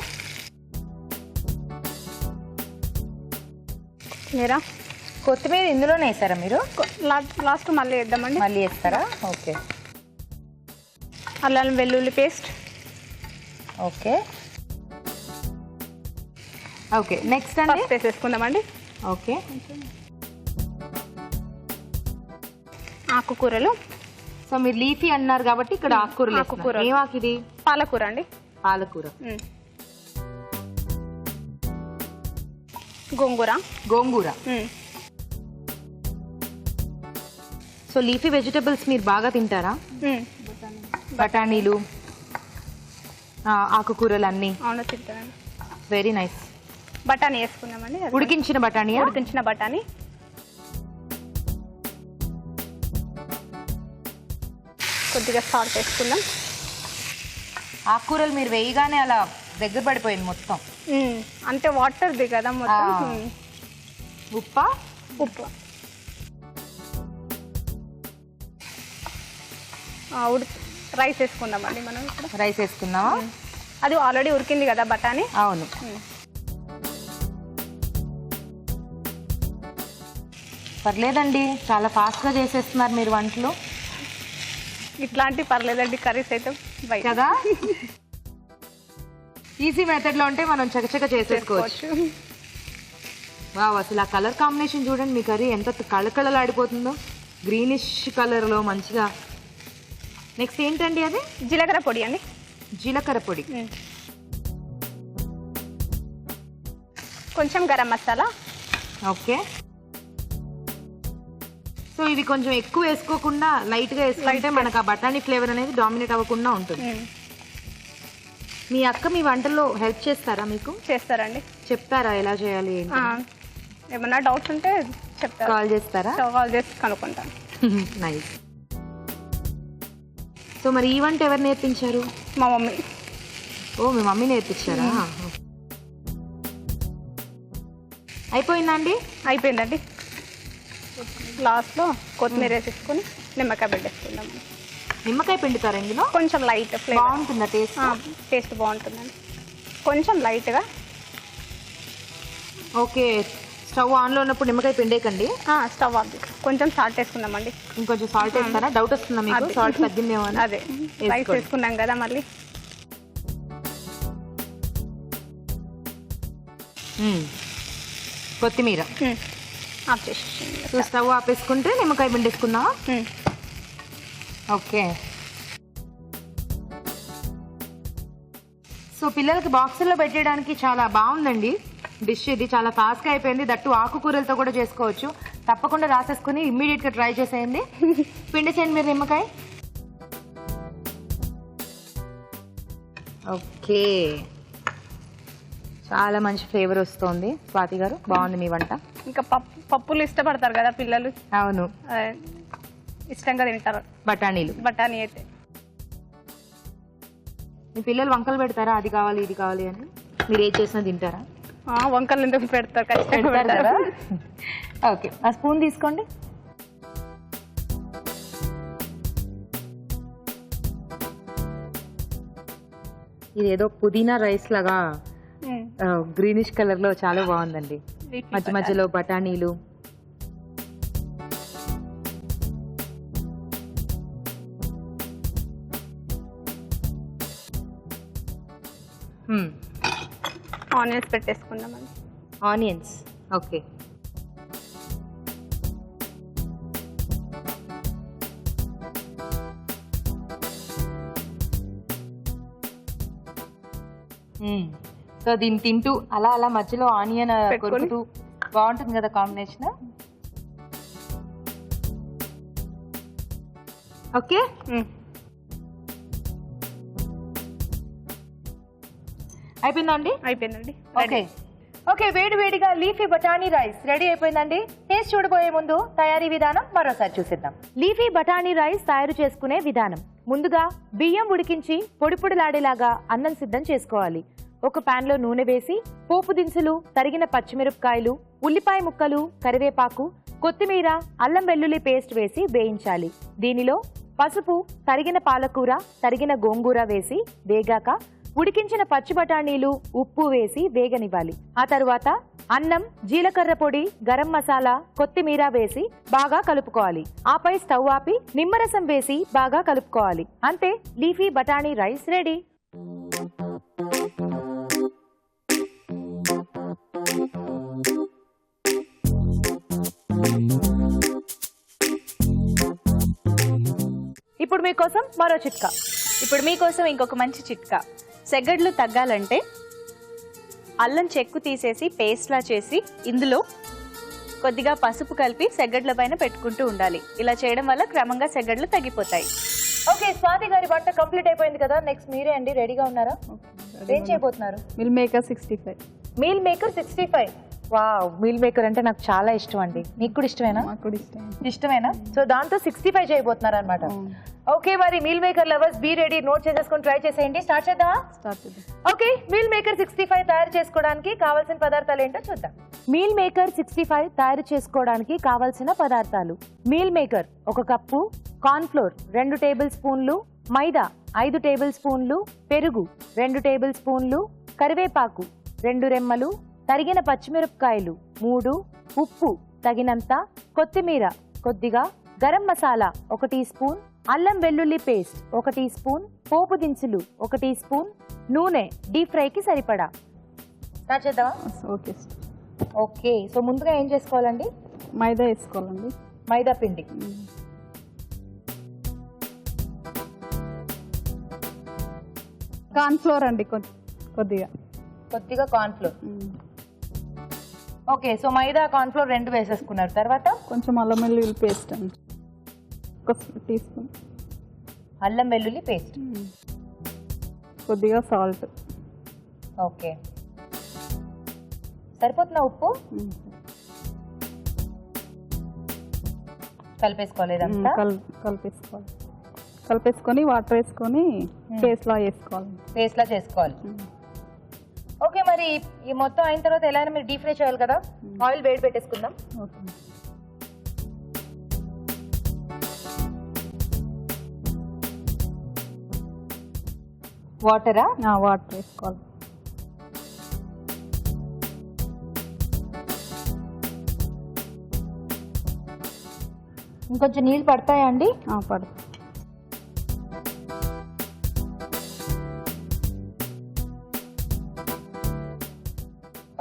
కొత్తిమీర. కొత్తిమీర ఇందులోనే వేస్తారా మీరు? లాస్ట్ మళ్ళీ వేద్దామండి. మళ్ళీ వేస్తారా? ఓకే. అల్లం వెల్లుల్లి పేస్ట్. ఓకే. ఓకే, నెక్స్ట్ అండి వేసేసుకుందామండి. ఓకే. ఆకుకూరలు. సో మీరు లీఫీ అన్నారు కాబట్టి ఇక్కడ ఆకుకూరలు. ఏం ఆకు ఇది? పాలకూర అండి. పాలకూర. గోంగూర. సో లీఫీ వెజిటబుల్స్ మీరు బాగా తింటారా? బఠానీలు, ఆకుకూరలు అన్ని. అవును, తింటానండి. Very nice. బఠానీ వేసుకుందామండి. ఉడికించిన బఠానీ. ఉడికించిన బఠానీ. కొద్దిగా సాల్ట్ వేసుకుందాం. ఆకుకూరలు మీరు వేయగానే అలా దగ్గర పడిపోయింది మొత్తం. అంటే వాటర్ది కదా మొత్తం. ఉప్పు. రైస్ వేసుకుందామండి. మనం ఇక్కడ రైస్ వేసుకుందామా? అది ఆల్రెడీ ఉడికింది కదా బఠానీ. అవును. పర్లేదండి, చాలా ఫాస్ట్గా చేసేస్తున్నారు మీరు వంటలు. ఇట్లాంటి పర్లేదండి, కర్రీస్ అయితే కదా ఈజీ మెథడ్లో ఉంటే మనం చకచక చేసేసుకోవచ్చు. వావ్, అసలు ఆ కలర్ కాంబినేషన్ చూడండి. మీ కర్రీ ఎంత కళకళలాడిపోతుందో, గ్రీనిష్ కలర్లో మంచిగా. నెక్స్ట్ ఏంటండి అది? జీలకర్ర పొడి అండి. జీలకర్ర పొడి, కొంచెం గరం మసాలా. ఓకే. సో ఇవి కొంచెం ఎక్కువ వేసుకోకుండా లైట్గా వేసుకుంటే మనకు ఆ బఠానీ ఫ్లేవర్ అనేది డామినేట్ అవ్వకుండా ఉంటుంది. మీ అక్క మీ వంటల్లో హెల్ప్ చేస్తారా? మీకు చేస్తారండి. చెప్తారా ఎలా చేయాలి? ఏమన్నా డౌట్స్ ఉంటే చెప్తారు. కాల్ చేస్తారా? కాల్ చేసి కనుక్కుంటాను. నైస్. సో మరి ఈ వంట ఎవరు నేర్పించారు? మా మమ్మీ. ఓ, మీ మమ్మీ నేర్పించారా? అయిపోయిందా అండి? అయిపోయిందండి. లాస్ట్లో కొత్తిమీర వేసేసుకొని నిమ్మకాయ పెట్టేసుకుందాం. నిమ్మకాయ పిండుతారా ఇందులో? కొంచెం లైట్ ఫ్లేవర్ బాగుంటుందా టేస్ట్? టేస్ట్ బాగుంటుందండి. కొంచెం లైట్గా. ఓకే. స్టవ్ ఆన్లో ఉన్నప్పుడు నిమ్మకాయ పిండేకండి. స్టవ్ ఆఫ్ చేసి కొంచెం సాల్ట్ వేసుకుందామండి. ఇంకొంచెం సాల్ట్ వేస్తారా? డౌట్ వస్తుందా మీకు సాల్ట్ తగ్గిందేమో అని? అదే రైస్ వేసుకున్నాం కదా మళ్ళీ. కొత్తిమీర ఆఫ్ చేసి సో స్టవ్ ఆపేసుకుంటే నిమ్మకాయ పిండేసుకుందామా? ఓకే. సో పిల్లలకి బాక్సుల్లో పెట్టడానికి చాలా బాగుందండి డిష్. ఇది చాలా ఫాస్ట్గా అయిపోయింది. దట్టు ఆకుకూరలతో కూడా చేసుకోవచ్చు. తప్పకుండా రాసేసుకుని ఇమ్మీడియట్గా ట్రై చేసేయండి. పిండేసేయండి మీరు నిమ్మకాయ. ఓకే, చాలా మంచి ఫ్లేవర్ వస్తుంది. స్వాతి గారు, బాగుంది మీ వంట. ఇంకా పప్పులు ఇష్టపడతారు కదా పిల్లలు. అవును, ఇష్టంగా తింటారు బఠానీలు. బఠానీ అయితే మీ పిల్లలు వంకలు పెడతారా? అది కావాలి ఇది కావాలి అని. మీరు ఏది చేసినా తింటారా? వంకలు ఎందుకు పెడతారు? ఖచ్చితంగా పెడతారు పెడతారు. కదా. ఓకే, ఆ స్పూన్ తీసుకోండి. ఇది ఏదో పుదీనా రైస్ లాగా గ్రీనిష్ కలర్ లో చాలా బాగుందండి. మధ్య మధ్యలో బఠానీలు. ఆనియన్స్ పెట్టేసుకుందామండి. Onions, okay. సో దీన్ని తింటూ అలా అలా మధ్యలో ఆనియన్ కొరుకుతూ బాగుంటుంది కదా కాంబినేషన్. ఓకే, అయిపోయిందా అండి? అయిపోయిందండి. ఓకే ఓకే, వేడి వేడిగా లీఫీ బఠానీ రైస్ రెడీ అయిపోయిందండి. టేస్ట్ చూడబోయే ముందు తయారీ విధానం మరోసారి చూసిద్దాం. లీఫీ బఠానీ రైస్ తయారు చేసుకునే విధానం. ముందుగా బియ్యం ఉడికించి పొడి పొడిలాడేలాగా అన్నం సిద్ధం చేసుకోవాలి. ఒక పాన్ లో నూనె వేసి పోపు దినుసులు, తరిగిన పచ్చిమిరపకాయలు, ఉల్లిపాయ ముక్కలు, కరివేపాకు, కొత్తిమీర, అల్లం వెల్లుల్లి పేస్ట్ వేసి వేయించాలి. దీనిలో పసుపు, తరిగిన పాలకూర, తరిగిన గోంగూర వేసి వేగాక ఉడికించిన పచ్చి బఠానీలు, ఉప్పు వేసి వేగనివ్వాలి. ఆ తరువాత అన్నం, జీలకర్ర పొడి, గరం మసాలా, కొత్తిమీర వేసి బాగా కలుపుకోవాలి. ఆపై స్టవ్ ఆపి నిమ్మరసం వేసి బాగా కలుపుకోవాలి. అంతే, లీఫీ బఠానీ రైస్ రెడీ. ఇప్పుడు మీకోసం మరో చిట్కా. ఇప్పుడు మీకోసం ఇంకొక మంచి చిట్కా. సెగడ్లు తగ్గాలంటే అల్లం చెక్కు తీసేసి పేస్ట్లా చేసి ఇందులో కొద్దిగా పసుపు కలిపి సెగడ్ల పైన పెట్టుకుంటూ ఉండాలి. ఇలా చేయడం వల్ల క్రమంగా సెగడ్లు తగ్గిపోతాయి. ఓకే, స్వాతి గారి వంట కంప్లీట్ అయిపోయింది కదా. నెక్స్ట్ మీరే అండి, రెడీగా ఉన్నారా? ఏం చేయబోతున్నారు? Meal maker 65. Meal maker 65. Wow, meal maker అంటే నాకు చాలా ఇష్టం అండి. మీకు కూడా ఇష్టమేనా? ఇష్టమేనా? సో దాంతో 65 చేయబోతున్నారు అనమాట. ఓకే, మరి meal maker lovers be ready. Note చేసేసుకొని ట్రై చేసేయండి. స్టార్ట్ చేద్దామా? ఓకే, మీల్ మేకర్ 65 తయారు చేసుకోవడానికి కావాల్సిన పదార్థాలు ఏంటో చూద్దాం. మీల్ మేకర్ 65 తయారు చేసుకోవడానికి కావాల్సిన పదార్థాలు: meal maker 1 cup, corn flour 2 table స్పూన్లు, మైదా 5 టేబుల్ స్పూన్లు, పెరుగు 2 టేబుల్ స్పూన్లు, కరివేపాకు 2 రెమ్మలు, తరిగిన పచ్చిమిరపకాయలు 3, ఉప్పు తగినంత, కొత్తిమీర కొద్దిగా, గరం మసాలా 1 టీ స్పూన్, అల్లం వెల్లుల్లి పేస్ట్ 1 టీ స్పూన్, పోపు దినుసులు 1 టీ స్పూన్, నూనె డీప్ ఫ్రైకి సరిపడా. స్టార్ట్ చేద్దామా? ఓకే. ఓకే, సో ముందుగా ఏం చేసుకోవాలండి? మైదా వేసుకోవాలండి. మైదా పిండి. కార్న్ ఫ్లోర్ అండి కొద్దిగా. కొద్దిగా కార్న్ ఫ్లోర్. ఓకే, సో మైదా కార్న్ ఫ్లోర్ 2 వేసేసుకున్నారు. తర్వాత కొంచెం అల్లం వెల్లుల్లి పేస్ట్ అండి, 1 టీ స్పూన్. అల్లం వెల్లుల్లి పేస్ట్. కొద్దిగా సాల్ట్. ఓకే, సరిపోతుందా ఉప్పు? కలిపేసుకోవాలి ఇదంతా. కలిపేసుకొని వాటర్ వేసుకొని పేస్ట్ లా వేసుకోవాలి. పేస్ట్ లా చేసుకోవాలి. ఓకే, మరి ఈ మొత్తం అయిన తర్వాత ఎలా అయినా మీరు డీప్ ఫ్రై చేయాలి కదా. ఆయిల్ వేడి పెట్టేసుకుందాం. ఓకే. వాటరా? వాటర్ వేసుకోవాలి. ఇంకొంచెం నీళ్ళు పడతాయా అండి? పడుతుంది.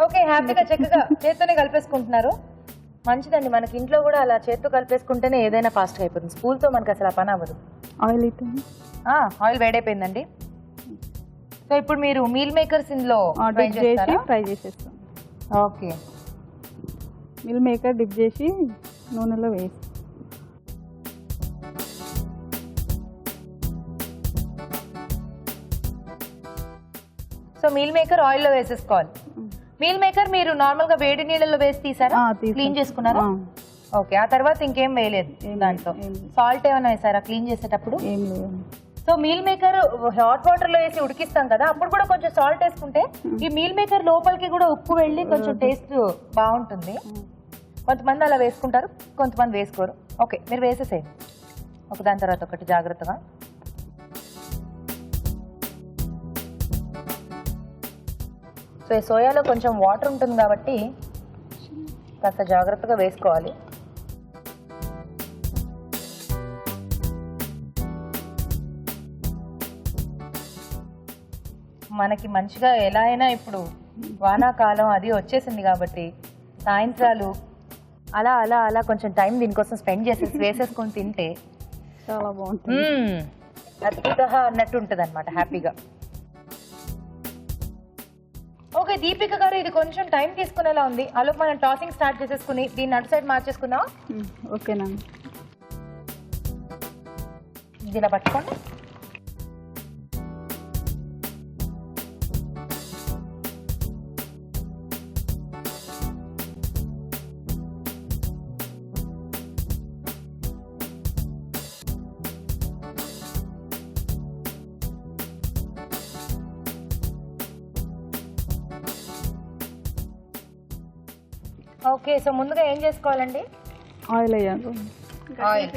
ఓకే, హ్యాపీగా చక్కగా చేత్తోనే కలిపేసుకుంటున్నారు. మంచిదండి, మనకి ఇంట్లో కూడా అలా చేత్తో కలిపేసుకుంటేనే ఏదైనా ఫాస్ట్గా అయిపోతుంది. స్పూల్తో మనకి అసలు ఆ పని అవ్వదు. ఆయిల్ అయిపోయింది. ఆయిల్ వేడైపోయిందండి. సో ఇప్పుడు మీరు మీల్ మేకర్స్ ఇందులో ఫ్రై చేసేస్తాం. ఓకే, మీల్ మేకర్ డిప్ చేసి నూనెలో వేసి. సో మీల్ మేకర్ ఆయిల్లో వేసేసుకోవాలి. మీల్ మేకర్ మీరు నార్మల్ గా వేడి నీళ్ళలో వేసి తీసారా? క్లీన్ చేసుకున్నారా? ఓకే, ఆ తర్వాత ఇంకేం వేయలేదు దాంట్లో? సాల్ట్ ఏమైనా వేసారా క్లీన్ చేసేటప్పుడు? ఏం లేదు. So meal maker hot water లో వేసి ఉడికిస్తాం కదా, అప్పుడు కూడా కొంచెం సాల్ట్ వేసుకుంటే ఈ మీల్ మేకర్ లోపలికి కూడా ఉప్పు వెళ్ళి కొంచెం టేస్ట్ బాగుంటుంది. కొంతమంది అలా వేసుకుంటారు, కొంతమంది వేసుకోరు. ఓకే, మీరు వేసేసేయండి ఒక దాని తర్వాత ఒకటి జాగ్రత్తగా. సో ఈ సోయాలో కొంచెం వాటర్ ఉంటుంది కాబట్టి కాస్త జాగ్రత్తగా వేసుకోవాలి. మనకి మంచిగా ఎలా అయినా ఇప్పుడు వానాకాలం అది వచ్చేసింది కాబట్టి సాయంత్రాలు అలా అలా అలా కొంచెం టైం దీనికోసం స్పెండ్ చేసేసి వేసేసుకొని తింటే చాలా బాగుంటుంది. అద్భుతంగా అన్నట్టు ఉంటుంది అనమాట, హ్యాపీగా. ఓకే దీపిక గారు, ఇది కొంచెం టైం తీసుకునేలా ఉంది. అలా మనం టాసింగ్ స్టార్ట్ చేసేసుకుని దీన్ని అటు సైడ్ మార్చేసుకుందాం. ఓకేనా? ఇది ఇలా పట్టుకోండి. ఓకే, సో ముందుగా ఏం చేసుకోవాలండి? ఆయిల్ వేయాలి. ఆయిల్.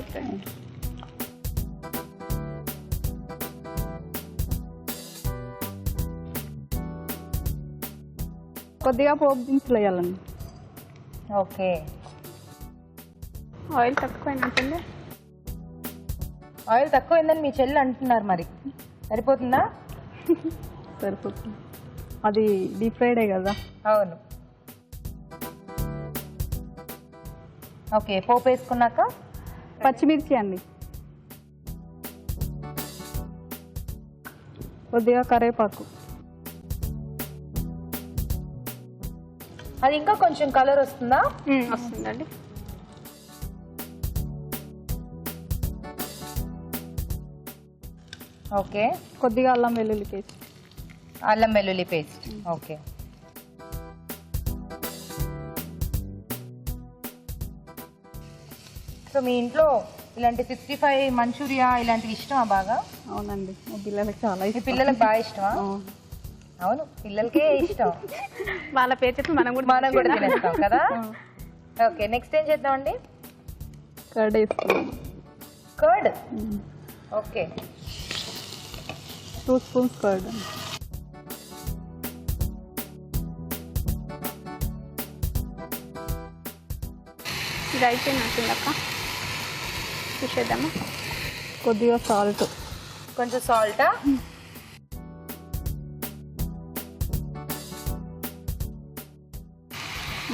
కొద్దిగా పోపు దినుసులు వేయాలండి. Okay, oil తక్కువైనట్టుంది. ఆయిల్ తక్కువైందని మీ చెల్లి అంటున్నారు, మరి సరిపోతుందా? సరిపోతుంది, అది డీప్ ఫ్రైడే కదా. అవును. ఓకే, పోపు వేసుకున్నాక పచ్చిమిర్చి అండి, కొద్దిగా కరివేపాకు. అది ఇంకా కొంచెం కలర్ వస్తుందా? వస్తుందండి. ఓకే, కొద్దిగా అల్లం వెల్లుల్లి పేస్ట్. అల్లం వెల్లుల్లి పేస్ట్. ఓకే, సో మీ ఇంట్లో ఇలాంటి 65 మంచూరియా ఇలాంటివి ఇష్టమా బాగా? అవునండి, మా పిల్లలకి చాలా మీ ఇష్టం. పిల్లలకు బాగా ఇష్టమా? అవును, పిల్లలకే ఇష్టం. వాళ్ళ పేరు చెప్పి మనం కూడా తినేస్తాం కదా. ఓకే, నెక్స్ట్ ఏం చేద్దామండి? కర్డ్ వేసుకున్నాం. కర్డ్. Okay, 2 spoons curd. ఇది అయిపోయినట్టుందక్క, చూసేద్దామా? కొద్దిగా సాల్ట్. కొంచెం సాల్టా?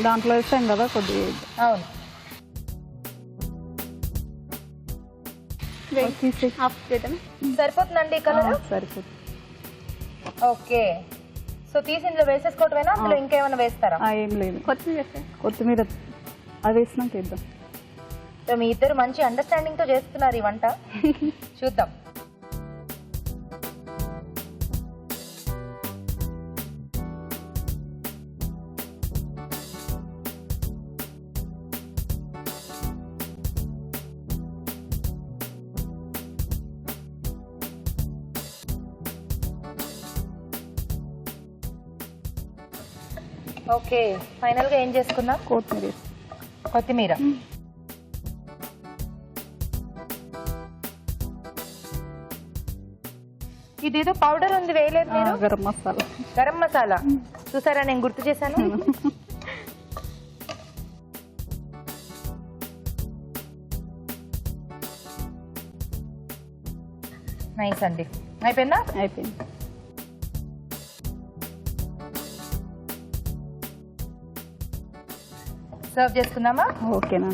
దాంట్లో వేసాం కదా కొద్దిగా. అవును. ఆఫ్ చేద్దామా? సరిపోతుందండి కలర్? సరిపోతుంది. ఓకే, సో తీసి ఇందులో వేసేసుకోవటమేనా, అందులో ఇంకేమైనా వేస్తారా? ఏం లేదు, కొత్తిమీర కొత్తిమీర అది వేసినాక వేద్దాం. సో మీ ఇద్దరు మంచి అండర్స్టాండింగ్ తో చేస్తున్నారు ఈ వంట. చూద్దాం. ఓకే, ఫైనల్ గా ఏం చేసుకుందాం? కొత్తిమీర వేసి. కొత్తిమీర. ఇదేదో పౌడర్ ఉంది, వేయలేదు మీరు? గరం మసాలా. గరం మసాలా చూసారా, నేను గుర్తు చేశాను. నైస్ అండి. అయిపోయిందా? అయిపోయింది. సర్వ్ చేసుకుందామా? ఓకేనా.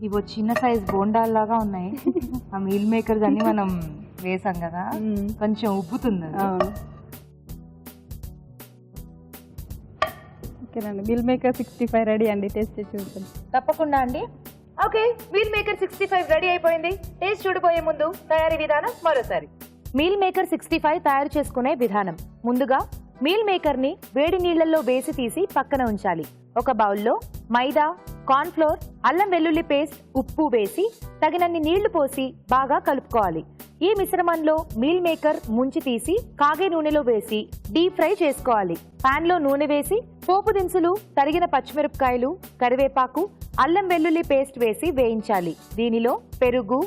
ఇవో చిన్న సైజ్ బోండాల్లాగా ఉన్నాయి. ఆ మీల్ మేకర్స్ అన్ని మనం వేసాం కదా, కొంచెం ఉబ్బుతుంది అది. అవును. ఓకేనండి, మీల్ మేకర్ 65 రెడీ అండి. టేస్ట్ చేసి చూద్దాం. తప్పకుండా అండి. ఓకే, మీల్ మేకర్ 65 రెడీ అయిపోయింది. టేస్ట్ చూడబోయే ముందు తయారీ విధానం మరోసారి. మీల్ మేకర్ 65 తయారు చేసుకునే విధానం. ముందుగా మీల్ మేకర్ ని వేడి నీళ్లలో వేసి తీసి పక్కన ఉంచాలి. ఒక బౌల్లో మైదా, కార్న్ ఫ్లోర్, అల్లం వెల్లుల్లి పేస్ట్, ఉప్పు వేసి తగినన్ని నీళ్లు పోసి బాగా కలుపుకోవాలి. ఈ మిశ్రమంలో మీల్ మేకర్ ముంచి తీసి కాగే నూనెలో వేసి డీప్ ఫ్రై చేసుకోవాలి. పాన్ లో నూనె వేసి పోపు దినుసులు, తరిగిన పచ్చిమిరపకాయలు, కరివేపాకు, అల్లం వెల్లుల్లి పేస్ట్ వేసి వేయించాలి. దీనిలో పెరుగు,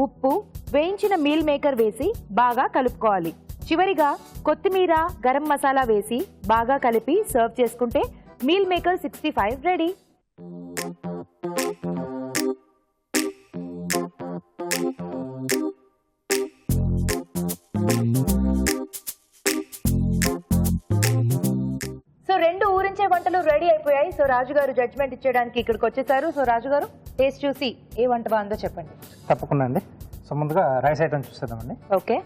ఉప్పు, వేయించిన మీల్ మేకర్ వేసి బాగా కలుపుకోవాలి. చివరిగా కొత్తిమీర, గరం మసాలా వేసి బాగా కలిపి సర్వ్ చేసుకుంటే మీల్ మేకర్ 65 రెడీ. సో రెండు ఊరించే వంటలు రెడీ అయిపోయాయి. సో రాజు గారు జడ్జ్మెంట్ ఇచ్చేయడానికి ఇక్కడికి వచ్చేసారు. సో రాజు గారు టేస్ట్ చూసి ఏ వంట బాగుందో చెప్పండి. తప్పకుండా అండి. సో ముందుగా రైస్ ఐటమ్ చూసేద్దామండి. ఓకే,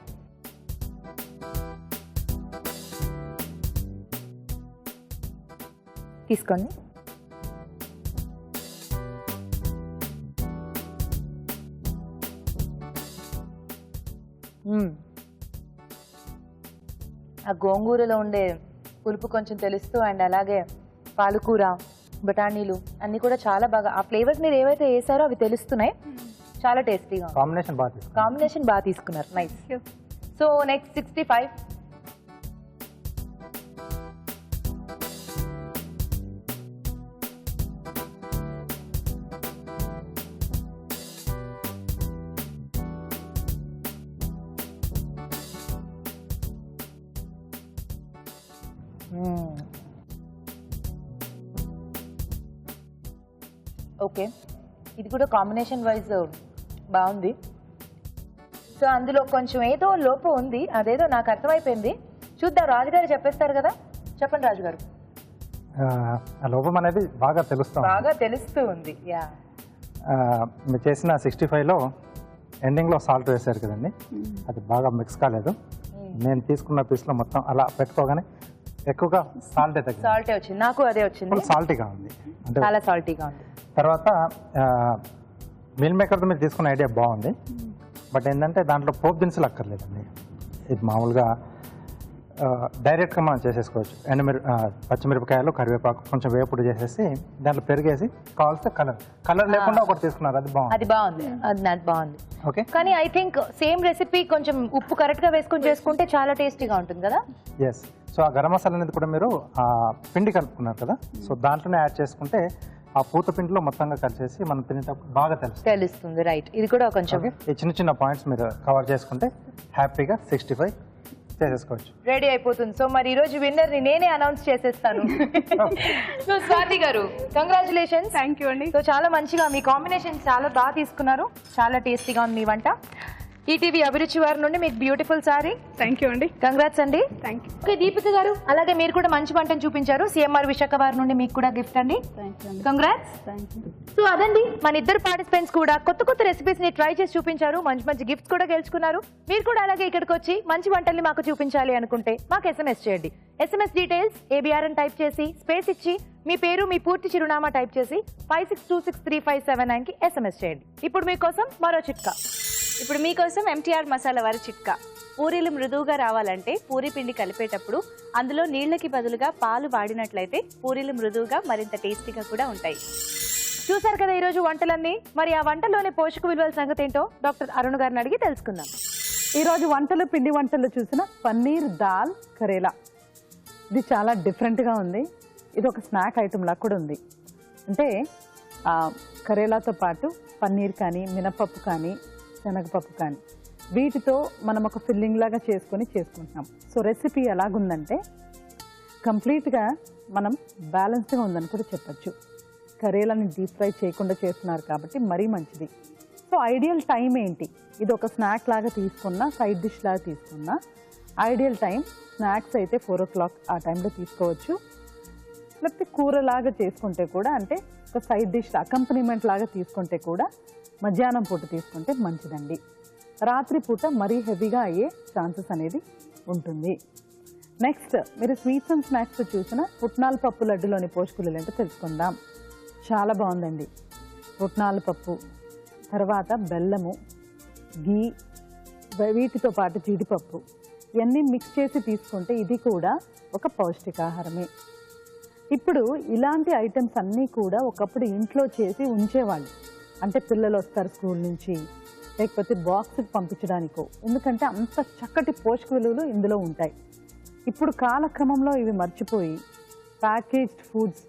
తీసుకోండి. ఆ గోంగూరలో ఉండే పులుపు కొంచెం తెలుస్తూ, అండ్ అలాగే పాలకూర, బఠానీలు అన్ని కూడా చాలా బాగా, ఆ ఫ్లేవర్స్ మీరు ఏవైతే వేసారో అవి తెలుస్తున్నాయి. చాలా టేస్టీగా, కాంబినేషన్ బాగా తీసుకున్నాం. కాంబినేషన్ బాగా తీసుకున్నారు. నైస్. So next 65. ఓకే, ఇది కూడా కాంబినేషన్ వైజ్ బాగుంది. సో అందులో కొంచెం ఏదో లోపం ఉంది, అదేదో నాకు అర్థమైపోయింది. చూద్దాం, రాజుగారు చెప్పేస్తారు కదా. చెప్పండి రాజుగారు. ఆ లోపం అనేది బాగా తెలుస్తాం, బాగా తెలుస్తూ ఉంది. యా, మీరు చేసిన 65లో ఎండింగ్లో సాల్ట్ వేశారు కదండి, అది బాగా మిక్స్ కాలేదు. నేను తీసుకున్న పీస్లో మొత్తం అలా పెట్టుకోగానే ఎక్కువగా సాల్టే తగ్గింది. సాల్టే వచ్చింది, నాకు అదే వచ్చింది. సాల్టీగా ఉంది, అంటే చాలా సాల్టీగా ఉంది. తర్వాత మీల్ మేకర్తో మీరు తీసుకున్న ఐడియా బాగుంది. బట్ ఏంటంటే దాంట్లో పోపు దినుసులు అక్కర్లేదండి. ఇది మామూలుగా డైరెక్ట్గా మనం చేసేసుకోవచ్చు. పచ్చిమిరపకాయలు, కరివేపాకు కొంచెం వేపుడు చేసేసి దాంట్లో పెరిగేసి కావాల్సిన కలర్ లేకుండా ఒకటి తీసుకున్నారు, అది బాగుంది. అది బాగుంది, అది నాకు బాగుంది. ఓకే, కానీ ఐ థింక్ సేమ్ రెసిపీ కొంచెం ఉప్పు కరెక్ట్ గా వేసుకొని చేసుకుంటే చాలా టేస్టీగా ఉంటుంది కదా. ఎస్. సో ఆ గరం మసాలా అనేది కూడా మీరు పిండి కలుపుకున్నారు కదా, సో దాంట్లోనే యాడ్ చేసుకుంటే ఆ పూత పిండిలో మొత్తంగా కలిసేసి మనం తినేటప్పుడు బాగా తెలుస్తుంది. రైట్, ఇది కూడా కొంచెం ఈ చిన్న చిన్న పాయింట్స్ మీరు కవర్ చేసుకుంటే హ్యాపీగా 65 చేసేసుకోవచ్చు. రెడీ అయిపోతుంది. సో మరి ఈ రోజు విన్నర్ ని నేనే అనౌన్స్ చేసేస్తాను. సో స్వాతి గారు, కంగ్రాచులేషన్స్. థ్యాంక్ యూ అండి. సో చాలా మంచిగా మీ కాంబినేషన్ చాలా బాగా తీసుకున్నారు, చాలా టేస్టీగా ఉంది మీ వంట. ఈటీవీ అభిరుచి వారి నుండి మీకు బ్యూటిఫుల్ సారీ. థ్యాంక్ యూ అండి. కంగ్రాట్స్ అండి. Thank you. ఓకే దీపిక గారు, అలాగే మీరు కూడా మంచి వంటను చూపించారు. సిఎంఆర్ విశాఖ వారి నుండి మీకు కూడా గిఫ్ట్ అండి. థ్యాంక్ యూ అండి. కంగ్రాట్స్. Thank you. సో అదండి మన ఇద్దరు పార్టిసిపెంట్స్ కూడా కొత్త కొత్త రెసిపీస్ ని ట్రై చేసి చూపించారు. మంచి మంచి గిఫ్ట్స్ కూడా గెలుచుకున్నారు. మీరు కూడా అలాగే ఇక్కడికి వచ్చి మంచి వంటల్ని మాకు చూపించాలి అనుకుంటే మాకు SMS చేయండి. SMS డీటెయిల్స్ ABR అని టైప్ చేసి స్పేస్ ఇచ్చి మీ పేరు మీ పూర్తి చిరునామా టైప్ చేసి 56263579 కి SMS చేయండి. ఇప్పుడు మీకోసం మరో చిట్కా. ఇప్పుడు మీకోసం MTR మసాలా వారి చిట్కా. పూరీలు మృదువుగా రావాలంటే పూరీ పిండి కలిపేటప్పుడు అందులో నీళ్లకి బదులుగా పాలు వాడినట్లయితే పూరీలు మృదువుగా మరింత టేస్టీగా కూడా ఉంటాయి. చూసారు కదా ఈరోజు వంటలన్నీ. మరి ఆ వంటలోని పోషక విలువల సంగతి ఏంటో డాక్టర్ అరుణ్ గారిని అడిగి తెలుసుకుందాం. ఈరోజు పిండి వంటలు చూసిన పన్నీర్ దాల్ కరేలా. ఇది చాలా డిఫరెంట్గా ఉంది. ఇది ఒక స్నాక్ ఐటమ్ లా కూడా ఉంది. అంటే కరేలాతో పాటు పన్నీర్ కానీ మినపప్పు కానీ శనగపప్పు కానీ వీటితో మనం ఒక ఫిల్లింగ్ లాగా చేసుకుంటున్నాం. సో రెసిపీ ఎలాగుందంటే కంప్లీట్గా మనం బ్యాలెన్స్గా ఉందని కూడా చెప్పచ్చు. కరేలాని డీప్ ఫ్రై చేయకుండా చేస్తున్నారు కాబట్టి మరీ మంచిది. సో ఐడియల్ టైం ఏంటి? ఇది ఒక స్నాక్ లాగా తీసుకున్నా సైడ్ డిష్ లాగా తీసుకున్నా ఐడియల్ టైం స్నాక్స్ అయితే 4 o'clock ఆ టైంలో తీసుకోవచ్చు. లేకపోతే కూరలాగా చేసుకుంటే కూడా అంటే ఒక సైడ్ డిష్ అకంపనీమెంట్ లాగా తీసుకుంటే కూడా మధ్యాహ్నం పూట తీసుకుంటే మంచిదండి. రాత్రి పూట మరీ హెవీగా అయ్యే ఛాన్సెస్ అనేది ఉంటుంది. నెక్స్ట్ మీరు స్వీట్స్ అండ్ స్నాక్స్ చూసిన పుట్నాల పప్పు లడ్డులోని పోషకులు ఏంటో తెలుసుకుందాం. చాలా బాగుందండి. పుట్నాల పప్పు తర్వాత బెల్లము గీ వీటితో పాటు జీడిపప్పు ఇవన్నీ మిక్స్ చేసి తీసుకుంటే ఇది కూడా ఒక పౌష్టికాహారమే. ఇప్పుడు ఇలాంటి ఐటమ్స్ అన్నీ కూడా ఒకప్పుడు ఇంట్లో చేసి ఉంచేవాళ్ళు. అంటే పిల్లలు వస్తారు స్కూల్ నుంచి లేకపోతే బాక్స్కి పంపించడానికో, ఎందుకంటే అంత చక్కటి పోషక విలువలు ఇందులో ఉంటాయి. ఇప్పుడు కాలక్రమంలో ఇవి మర్చిపోయి ప్యాకేజ్డ్ ఫుడ్స్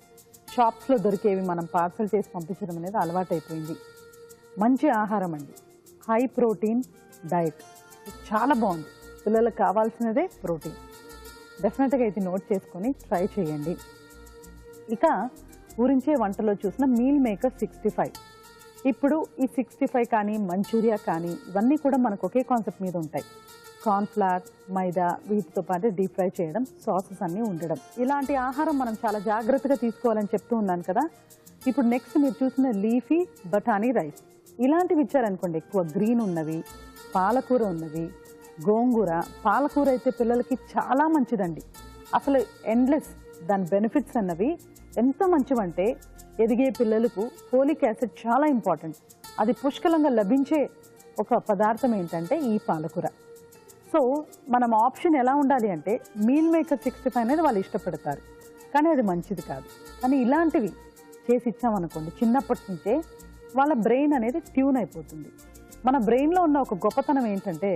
షాప్స్లో దొరికేవి మనం పార్సల్ చేసి పంపించడం అనేది అలవాటైపోయింది. మంచి ఆహారం అండి, హై ప్రోటీన్ డైట్ చాలా బాగుంది. పిల్లలకు కావాల్సినదే ప్రోటీన్. డెఫినెట్గా ఇది నోట్ చేసుకొని ట్రై చేయండి. ఇక ఊరించే వంటలో చూసిన మీల్ మేకర్ 65. ఇప్పుడు ఈ 65 కానీ మంచూరియా కానీ ఇవన్నీ కూడా మనకు ఒకే కాన్సెప్ట్ మీద ఉంటాయి. కార్న్ఫ్లవర్ మైదా వీటితో పాటు డీప్ ఫ్రై చేయడం, సాసెస్ అన్నీ ఉండడం. ఇలాంటి ఆహారం మనం చాలా జాగ్రత్తగా తీసుకోవాలని చెప్తూ ఉన్నాను కదా. ఇప్పుడు నెక్స్ట్ మీరు చూసిన లీఫీ బఠానీ రైస్ ఇలాంటివి ఇచ్చారనుకోండి, ఎక్కువ గ్రీన్ ఉన్నవి, పాలకూర ఉన్నవి, గోంగూర. పాలకూర అయితే పిల్లలకి చాలా మంచిదండి. అసలు ఎండ్లెస్ దాని బెనిఫిట్స్ అన్నవి ఎంత మంచివంటే ఎదిగే పిల్లలకు ఫోలిక్ యాసిడ్ చాలా ఇంపార్టెంట్. అది పుష్కలంగా లభించే ఒక పదార్థం ఏంటంటే ఈ పాలకూర. సో మనం ఆప్షన్ ఎలా ఉండాలి అంటే మీల్ మేకర్ 65 అనేది వాళ్ళు ఇష్టపడతారు, కానీ అది మంచిది కాదు. కానీ ఇలాంటివి చేసి ఇచ్చామనుకోండి చిన్నప్పటి నుంచే వాళ్ళ బ్రెయిన్ అనేది ట్యూన్ అయిపోతుంది. మన బ్రెయిన్లో ఉన్న ఒక గొప్పతనం ఏంటంటే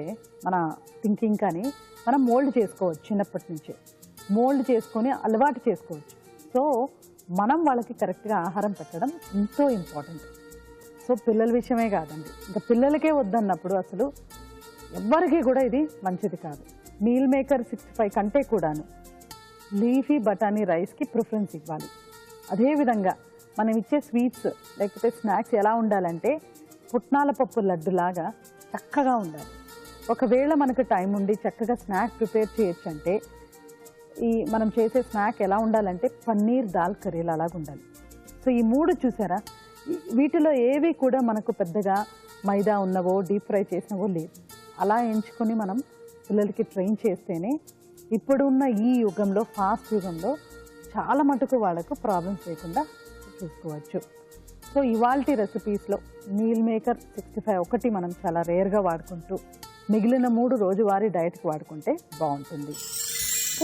మన థింకింగ్ కానీ మనం మోల్డ్ చేసుకోవచ్చు. చిన్నప్పటి నుంచే మోల్డ్ చేసుకొని అలవాటు చేసుకోవచ్చు. సో మనం వాళ్ళకి కరెక్ట్గా ఆహారం పెట్టడం ఎంతో ఇంపార్టెంట్. సో పిల్లల విషయమే కాదండి, ఇంకా పిల్లలకే వద్దన్నప్పుడు అసలు ఎవ్వరికీ కూడా ఇది మంచిది కాదు. మీల్ మేకర్ 65 కంటే కూడాను లీఫీ బఠానీ రైస్కి ప్రిఫరెన్స్ ఇవ్వాలి. అదేవిధంగా మనం ఇచ్చే స్వీట్స్ లేకపోతే స్నాక్స్ ఎలా ఉండాలంటే పుట్నాల పప్పు లడ్డులాగా చక్కగా ఉండాలి. ఒకవేళ మనకు టైం ఉండి చక్కగా స్నాక్ ప్రిపేర్ చేయొచ్చు అంటే మనం చేసే స్నాక్ ఎలా ఉండాలంటే పన్నీర్ దాల్ కర్రీలా అలాగా ఉండాలి. సో ఈ 3 చూసారా, వీటిలో ఏవి కూడా మనకు పెద్దగా మైదా ఉన్నవో డీప్ ఫ్రై చేసినవో లేదు. అలా ఎంచుకొని మనం పిల్లలకి ట్రైన్ చేస్తేనే ఇప్పుడున్న ఈ యుగంలో ఫాస్ట్ యుగంలో చాలా మటుకు వాళ్ళకు ప్రాబ్లమ్స్ లేకుండా చూసుకోవచ్చు. సో ఇవాల్టి రెసిపీస్లో మీల్ మేకర్ 65 ఒకటి మనం చాలా రేర్గా వాడుకుంటూ మిగిలిన 3 రోజువారీ డైట్కి వాడుకుంటే బాగుంటుంది.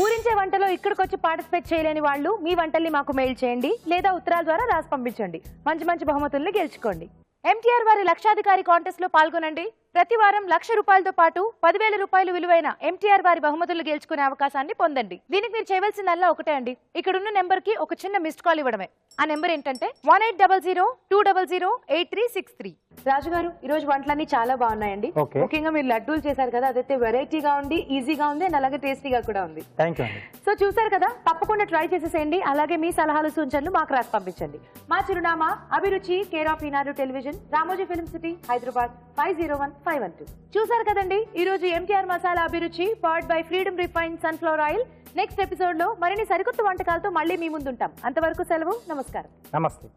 ఊరించే వంటలో ఇక్కడికి వచ్చి పార్టిసిపేట్ చేయలేని వాళ్ళు మీ వంటల్ని మాకు మెయిల్ చేయండి లేదా ఉత్తరాల ద్వారా రాసి పంపించండి. మంచి మంచి బహుమతుల్ని గెలుచుకోండి. MTR వారి లక్షాధికారి కాంటెస్ట్ లో పాల్గొనండి. ప్రతి వారం ₹1,00,000తో పాటు ₹10,000 విలువైన MTR వారి బహుమతులు గెలుచుకునే అవకాశాన్ని పొందండి. దీనికి మీరు చేయవలసిందల్లా ఒకటే అండి, ఇక్కడున్న నెంబర్ కి ఒక చిన్న మిస్డ్ కాల్ ఇవ్వడమే. ఆ నెంబర్ ఏంటంటే 1800 200 8363. రాజు గారు ఈ రోజు వంటలన్నీ చాలా బాగున్నాయండి. Okay. ముఖ్యంగా మీరు లడ్డూలు చేశారు కదా, అదైతే వెరైటీగా ఉంది, ఈజీగా ఉంది అండ్ అలాగే టేస్టీగా కూడా ఉంది. థ్యాంక్ యూ అండి. సో చూసారు కదా, తప్పకుండా ట్రై చేసేసేయండి. అలాగే మీ సలహాలు సూచనలు మాకు రాసి పంపించండి. మా చిరునామా అభిరుచి, care of Eenadu television, Ramoji film city, Hyderabad 501512. చూసారు కదండి ఈ రోజు ఎంటీఆర్ మసాలా అభిరుచి powered by freedom refined sunflower oil. Next episode లో మరిన్ని సరికొత్త వంటకాలతో మళ్ళీ మీ ముందుంటాం. అంతవరకు సెలవు, నమస్కారం. నమస్తే.